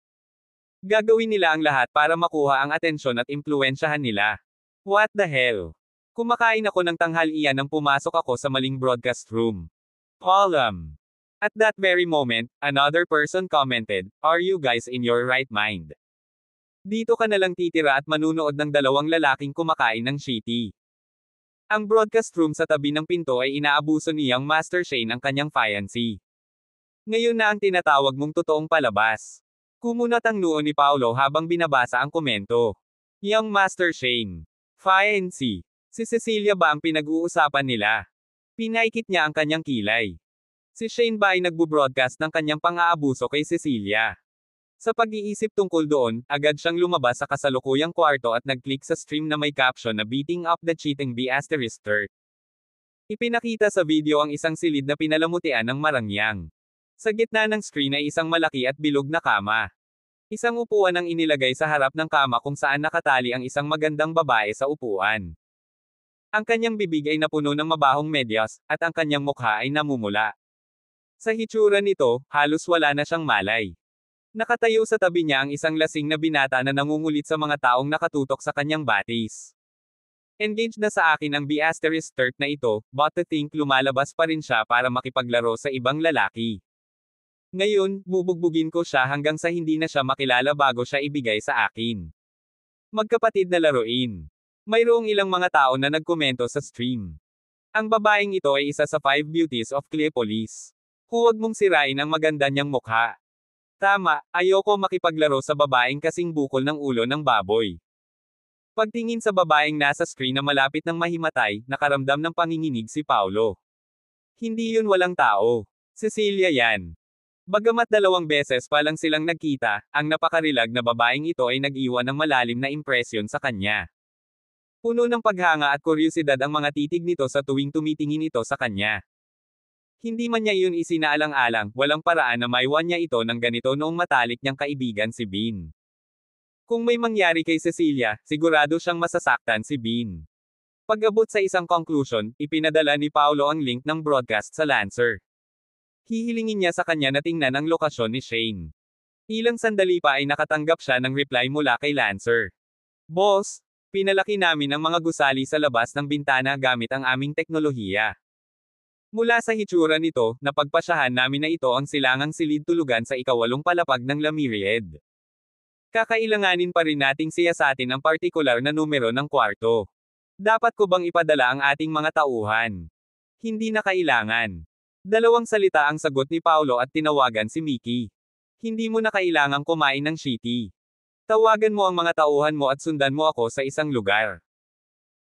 Gagawin nila ang lahat para makuha ang atensyon at impluwensyahan nila. What the hell? Kumakain ako ng tanghalian nang pumasok ako sa maling broadcast room. Column. At that very moment, another person commented, "Are you guys in your right mind? Dito ka na lang titira at manunood ng dalawang lalaking kumakain ng shitty." Ang broadcast room sa tabi ng pinto ay inaabuso niyang Master Shane ang kanyang fiancée. Ngayon na ang tinatawag mong totoong palabas. Kumunat ang noo ni Paolo habang binabasa ang komento. Young Master Shane. Fiancée. Si Cecilia ba ang pinag-uusapan nila? Pinaikit niya ang kanyang kilay. Si Shane ba ay nagbo-broadcast ng kanyang pang-aabuso kay Cecilia? Sa pag-iisip tungkol doon, agad siyang lumabas sa kasalukuyang kwarto at nag-click sa stream na may caption na "Beating up the cheating B****". Ipinakita sa video ang isang silid na pinalamutian ng marangyang. Sa gitna ng screen ay isang malaki at bilog na kama. Isang upuan ang inilagay sa harap ng kama kung saan nakatali ang isang magandang babae sa upuan. Ang kanyang bibig ay napuno ng mabahong medyas, at ang kanyang mukha ay namumula. Sa hitsura nito, halos wala na siyang malay. Nakatayo sa tabi niya ang isang lasing na binata na nangungulit sa mga taong nakatutok sa kanyang batis. Engaged na sa akin ang B**** na ito, but to think lumalabas pa rin siya para makipaglaro sa ibang lalaki. Ngayon, bubugbugin ko siya hanggang sa hindi na siya makilala bago siya ibigay sa akin. Magkapatid na laruin. Mayroong ilang mga tao na nagkomento sa stream. Ang babaeng ito ay isa sa 5 beauties of Cleopolis. Huwag mong sirain ang maganda niyang mukha. Tama, ayoko makipaglaro sa babaeng kasing bukol ng ulo ng baboy. Pagtingin sa babaeng nasa screen na malapit ng mahimatay, nakaramdam ng panginginig si Paolo. Hindi yun walang tao. Cecilia yan. Bagamat 2 beses pa lang silang nagkita, ang napakarilag na babaeng ito ay nag-iwan ng malalim na impresyon sa kanya. Puno ng paghanga at kuryosidad ang mga titig nito sa tuwing tumitingin ito sa kanya. Hindi man niya yun isinaalang-alang, walang paraan na maiwan niya ito ng ganito noong matalik niyang kaibigan si Bean. Kung may mangyari kay Cecilia, sigurado siyang masasaktan si Bean. Pag-abot sa isang conclusion, ipinadala ni Paolo ang link ng broadcast sa Lancer. Hihilingin niya sa kanya na tingnan ang lokasyon ni Shane. Ilang sandali pa ay nakatanggap siya ng reply mula kay Lancer. Boss, pinalaki namin ang mga gusali sa labas ng bintana gamit ang aming teknolohiya. Mula sa hitsura nito, napagpasyahan namin na ito ang silangang silid tulugan sa ika-8 palapag ng La Myriad. Kakailanganin pa rin nating siyasatin ang partikular na numero ng kwarto. Dapat ko bang ipadala ang ating mga tauhan? Hindi na kailangan. 2 salita ang sagot ni Paolo at tinawagan si Mickey. Hindi mo na kailangang kumain ng shitty. Tawagan mo ang mga tauhan mo at sundan mo ako sa isang lugar.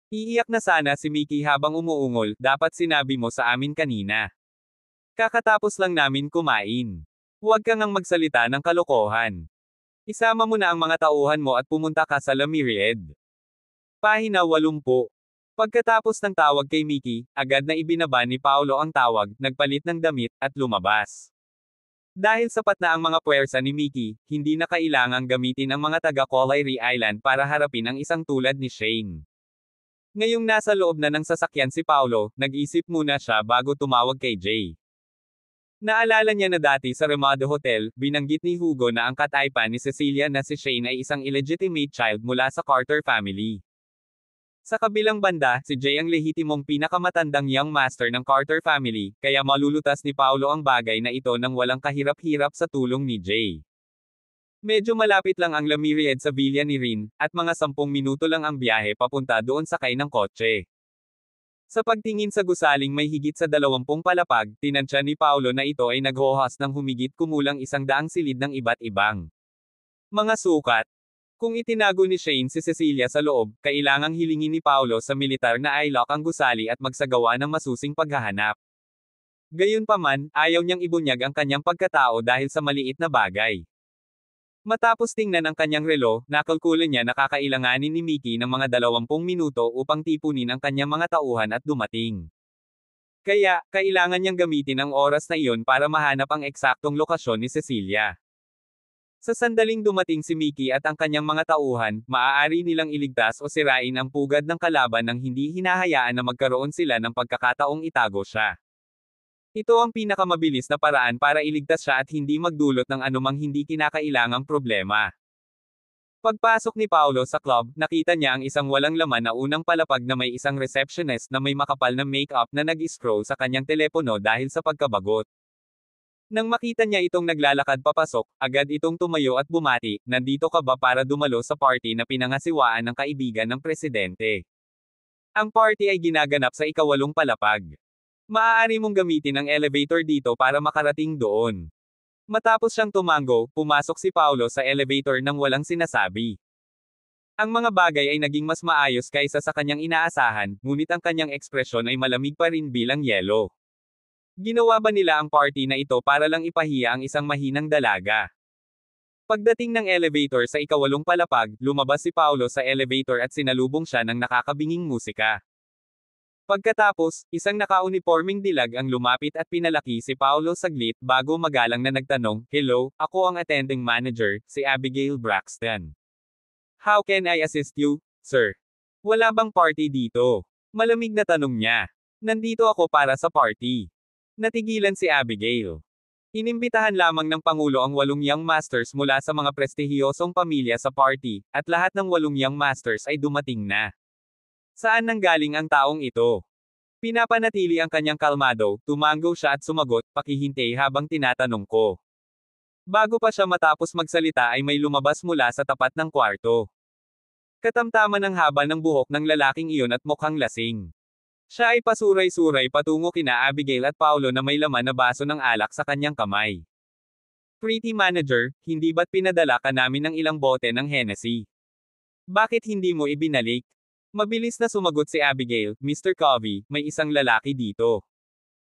Iiyak na sana si Mickey habang umuungol, dapat sinabi mo sa amin kanina. Kakatapos lang namin kumain. Huwag kang ang magsalita ng kalokohan. Isama mo na ang mga tauhan mo at pumunta ka sa La Myriad. Pahina 80. Pagkatapos ng tawag kay Mickey, agad na ibinaba ni Paolo ang tawag, nagpalit ng damit, at lumabas. Dahil sapat na ang mga puwersa ni Mickey, hindi na kailangang gamitin ang mga taga-Collieri Island para harapin ang isang tulad ni Shane. Ngayong nasa loob na ng sasakyan si Paolo, nag-isip muna siya bago tumawag kay Jay. Naalala niya na dati sa Ramada Hotel, binanggit ni Hugo na ang kataypan ni Cecilia na si Shane ay isang illegitimate child mula sa Carter family. Sa kabilang banda, si Jay ang lehitimong pinakamatandang young master ng Carter family, kaya malulutas ni Paolo ang bagay na ito nang walang kahirap-hirap sa tulong ni Jay. Medyo malapit lang ang La Myriad sa Villa ni Rin, at mga 10 minuto lang ang biyahe papunta doon sakay ng kotse. Sa pagtingin sa gusaling may higit sa 20 palapag, tinansya ni Paolo na ito ay naghohas ng humigit kumulang 100 silid ng iba't ibang mga sukat. Kung itinago ni Shane si Cecilia sa loob, kailangang hilingin ni Paolo sa militar na i-lock ang gusali at magsagawa ng masusing paghahanap. Gayunpaman, ayaw niyang ibunyag ang kanyang pagkatao dahil sa maliit na bagay. Matapos tingnan ang kanyang relo, nakalkulo niya na kakailanganin ni Mickey ng mga 20 minuto upang tipunin ang kanyang mga tauhan at dumating. Kaya, kailangan niyang gamitin ang oras na iyon para mahanap ang eksaktong lokasyon ni Cecilia. Sa sandaling dumating si Mickey at ang kanyang mga tauhan, maaari nilang iligtas o sirain ang pugad ng kalaban nang hindi hinahayaan na magkaroon sila ng pagkakataong itago siya. Ito ang pinakamabilis na paraan para iligtas siya at hindi magdulot ng anumang hindi kinakailangang problema. Pagpasok ni Paolo sa club, nakita niya ang isang walang laman na unang palapag na may isang receptionist na may makapal na make-up na nag-scroll sa kanyang telepono dahil sa pagkabagot. Nang makita niya itong naglalakad papasok, agad itong tumayo at bumati, "Nandito ka ba para dumalo sa party na pinangasiwaan ng kaibigan ng presidente?" Ang party ay ginaganap sa ika-8 palapag. Maaari mong gamitin ang elevator dito para makarating doon. Matapos siyang tumango, pumasok si Paolo sa elevator nang walang sinasabi. Ang mga bagay ay naging mas maayos kaysa sa kanyang inaasahan, ngunit ang kanyang ekspresyon ay malamig pa rin bilang yelo. Ginawa ba nila ang party na ito para lang ipahiya ang isang mahinang dalaga? Pagdating ng elevator sa ika-8 palapag, lumabas si Paolo sa elevator at sinalubong siya ng nakakabinging musika. Pagkatapos, isang naka-uniforming dilag ang lumapit at pinalaki si Paolo saglit bago magalang na nagtanong, "Hello, ako ang attending manager, si Abigail Braxton. How can I assist you, sir?" "Wala bang party dito?" Malamig na tanong niya. "Nandito ako para sa party." Natigilan si Abigail. Inimbitahan lamang ng Pangulo ang 8 young masters mula sa mga prestihiyosong pamilya sa party, at lahat ng 8 young masters ay dumating na. Saan nanggaling ang taong ito? Pinapanatili ang kanyang kalmado, tumango siya at sumagot, "Pakihintay habang tinatanong ko." Bago pa siya matapos magsalita ay may lumabas mula sa tapat ng kwarto. Katamtaman ang haba ng buhok ng lalaking iyon at mukhang lasing. Siya ay pasuray-suray patungo kina Abigail at Paolo na may laman na baso ng alak sa kanyang kamay. "Pretty manager, hindi ba't pinadala ka namin ng ilang bote ng Hennessy? Bakit hindi mo ibinalik?" Mabilis na sumagot si Abigail, "Mr. Covey, may isang lalaki dito.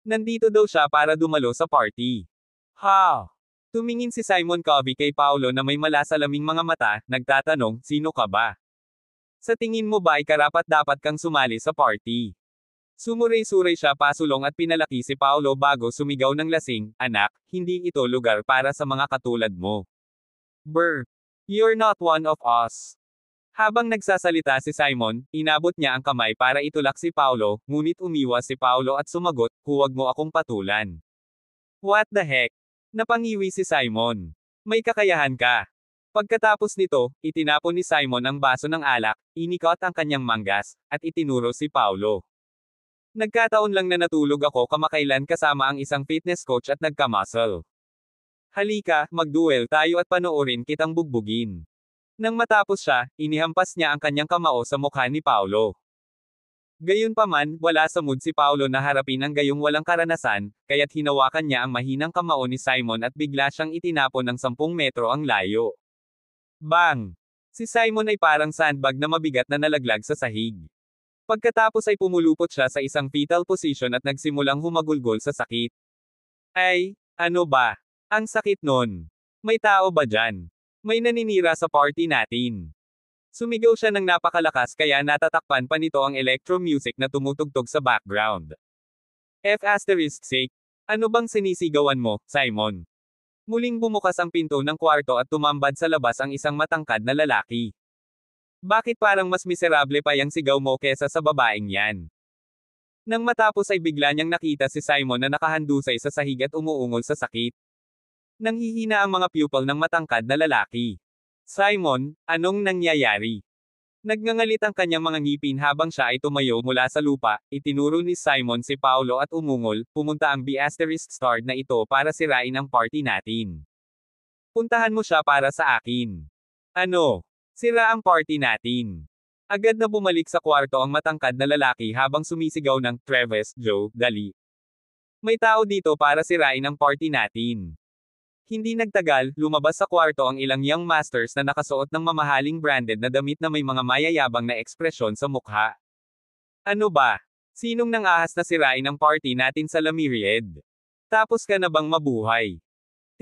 Nandito daw siya para dumalo sa party." "Ha?" Tumingin si Simon Covey kay Paolo na may malasalaming mga mata, nagtatanong, "Sino ka ba? Sa tingin mo ba ay karapat-dapat kang sumali sa party?" Sumuray-suray siya pasulong at pinalaki si Paolo bago sumigaw ng lasing, "Anak, hindi ito lugar para sa mga katulad mo. Brr. You're not one of us." Habang nagsasalita si Simon, inabot niya ang kamay para itulak si Paolo, ngunit umiwas si Paolo at sumagot, "Huwag mo akong patulan." "What the heck?" Napangiwi si Simon. "May kakayahan ka." Pagkatapos nito, itinapon ni Simon ang baso ng alak, inikot ang kanyang manggas, at itinuro si Paolo. "Nagkataon lang na natulog ako kamakailan kasama ang isang fitness coach at nagka-muscle. Halika, mag-duel tayo at panoorin kitang bugbugin." Nang matapos siya, inihampas niya ang kanyang kamao sa mukha ni Paolo. Gayunpaman, wala sa mood si Paolo na harapin ang gayong walang karanasan, kaya't hinawakan niya ang mahinang kamao ni Simon at bigla siyang itinapon ng 10 metro ang layo. Bang! Si Simon ay parang sandbag na mabigat na nalaglag sa sahig. Pagkatapos ay pumulupot siya sa isang fetal position at nagsimulang humagulgol sa sakit. "Ay, ano ba? Ang sakit nun. May tao ba dyan? May naninira sa party natin." Sumigaw siya ng napakalakas kaya natatakpan pa nito ang electro music na tumutugtog sa background. F***, ano bang sinisigawan mo, Simon? Muling bumukas ang pinto ng kwarto at tumambad sa labas ang isang matangkad na lalaki. "Bakit parang mas miserable pa yang sigaw mo kesa sa babaeng yan?" Nang matapos ay bigla niyang nakita si Simon na nakahandusay sa sahig at umuungol sa sakit. Nanghihina ang mga pupil ng matangkad na lalaki. "Simon, anong nangyayari?" Nagngangalit ang kanyang mga ngipin habang siya ay tumayo mula sa lupa, itinuro ni Simon si Paolo at umungol, "Pumunta ang B***star na ito para sirain ang party natin. Puntahan mo siya para sa akin." "Ano? Sira ang party natin." Agad na bumalik sa kwarto ang matangkad na lalaki habang sumisigaw ng, "Travis, Joe, dali. May tao dito para sirain ang party natin." Hindi nagtagal, lumabas sa kwarto ang ilang young masters na nakasuot ng mamahaling branded na damit na may mga mayayabang na ekspresyon sa mukha. Ano ba? Sinong nang-ahas na sirain ang party natin sa La Myriad? Tapos ka na bang mabuhay?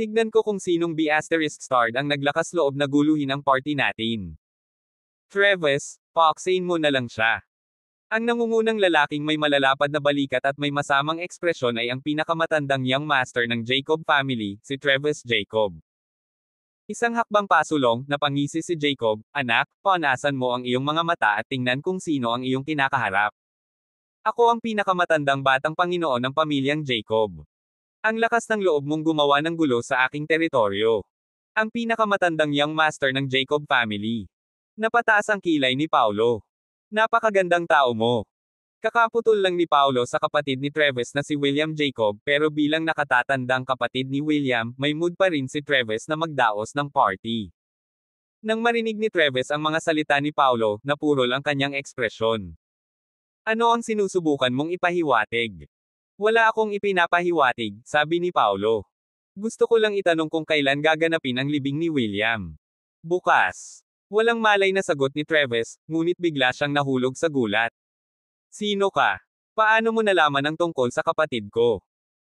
Tignan ko kung sinong B***starred ang naglakas loob na guluhin ang party natin. Travis, paksain mo na lang siya. Ang nangungunang lalaking may malalapad na balikat at may masamang ekspresyon ay ang pinakamatandang young master ng Jacob family, si Travis Jacob. Isang hakbang pasulong, napangisi si Jacob, "Anak, paunasan mo ang iyong mga mata at tingnan kung sino ang iyong kinakaharap. Ako ang pinakamatandang batang Panginoon ng pamilyang Jacob. Ang lakas ng loob mong gumawa ng gulo sa aking teritoryo. Ang pinakamatandang young master ng Jacob family." Napataas ang kilay ni Paulo. "Napakagandang tao mo." Kakaputol lang ni Paulo sa kapatid ni Travis na si William Jacob, pero bilang nakatatandang kapatid ni William, may mood pa rin si Travis na magdaos ng party. Nang marinig ni Travis ang mga salita ni Paulo, napurol ang kanyang ekspresyon. "Ano ang sinusubukan mong ipahiwatig?" "Wala akong ipinapahiwatig," sabi ni Paulo. "Gusto ko lang itanong kung kailan gaganapin ang libing ni William." "Bukas." Walang malay na sagot ni Travis, ngunit bigla siyang nahulog sa gulat. "Sino ka? Paano mo nalaman ang tungkol sa kapatid ko?"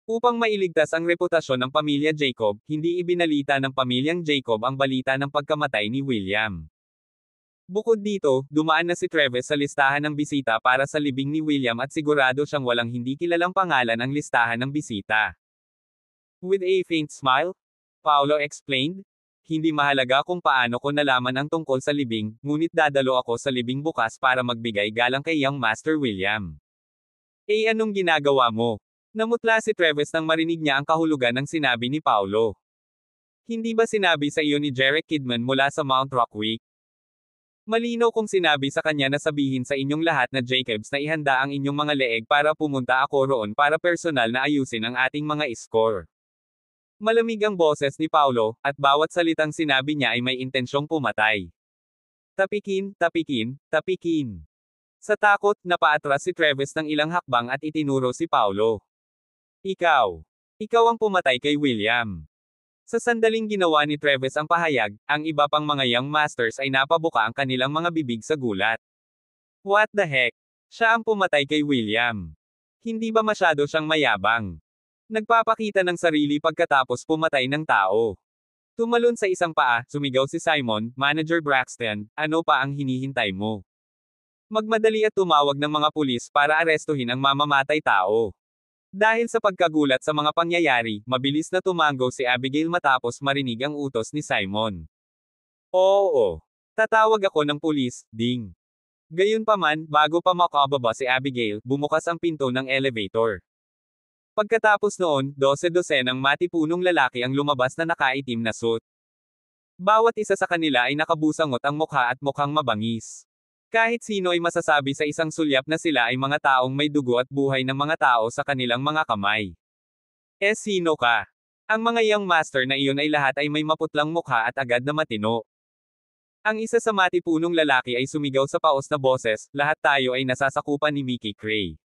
Upang mailigtas ang reputasyon ng pamilya Jacob, hindi ibinalita ng pamilyang Jacob ang balita ng pagkamatay ni William. Bukod dito, dumaan na si Travis sa listahan ng bisita para sa libing ni William at sigurado siyang walang hindi kilalang pangalan ang listahan ng bisita. With a faint smile, Paulo explained, "Hindi mahalaga kung paano ko nalaman ang tungkol sa libing, ngunit dadalo ako sa libing bukas para magbigay galang kay young Master William." "Eh anong ginagawa mo?" Namutla si Travis nang marinig niya ang kahulugan ng sinabi ni Paulo. "Hindi ba sinabi sa iyo ni Derek Kidman mula sa Mount Rock Week? Malinaw kung sinabi sa kanya na sabihin sa inyong lahat na Jacobs na ihanda ang inyong mga leeg para pumunta ako roon para personal na ayusin ang ating mga score." Malamig ang boses ni Paulo, at bawat salitang sinabi niya ay may intensyong pumatay. "Tapikin, tapikin, tapikin." Sa takot, napaatras si Travis ng ilang hakbang at itinuro si Paulo. Ikaw ang pumatay kay William." Sa sandaling ginawa ni Travis ang pahayag, ang iba pang mga young masters ay napabuka ang kanilang mga bibig sa gulat. "What the heck? Siya ang pumatay kay William. Hindi ba masyado siyang mayabang? Nagpapakita ng sarili pagkatapos pumatay ng tao." Tumalon sa isang paa, sumigaw si Simon, "Manager Braxton, ano pa ang hinihintay mo? Magmadali at tumawag ng mga pulis para arestuhin ang mamamatay tao." Dahil sa pagkagulat sa mga pangyayari, mabilis na tumango si Abigail matapos marinig ang utos ni Simon. "Oo. Tatawag ako ng pulis, ding." Gayunpaman, bago pa makababa si Abigail, bumukas ang pinto ng elevator. Pagkatapos noon, 12 ng matipunong lalaki ang lumabas na nakaitim na suit. Bawat isa sa kanila ay nakabusangot ang mukha at mukhang mabangis. Kahit sino ay masasabi sa isang sulyap na sila ay mga taong may dugo at buhay ng mga tao sa kanilang mga kamay. "Eh sino ka?" Ang mga young master na iyon ay lahat ay may maputlang mukha at agad na matino. Ang isa sa matipunong lalaki ay sumigaw sa paos na boses, "Lahat tayo ay nasasakupan ni Mickey Cray."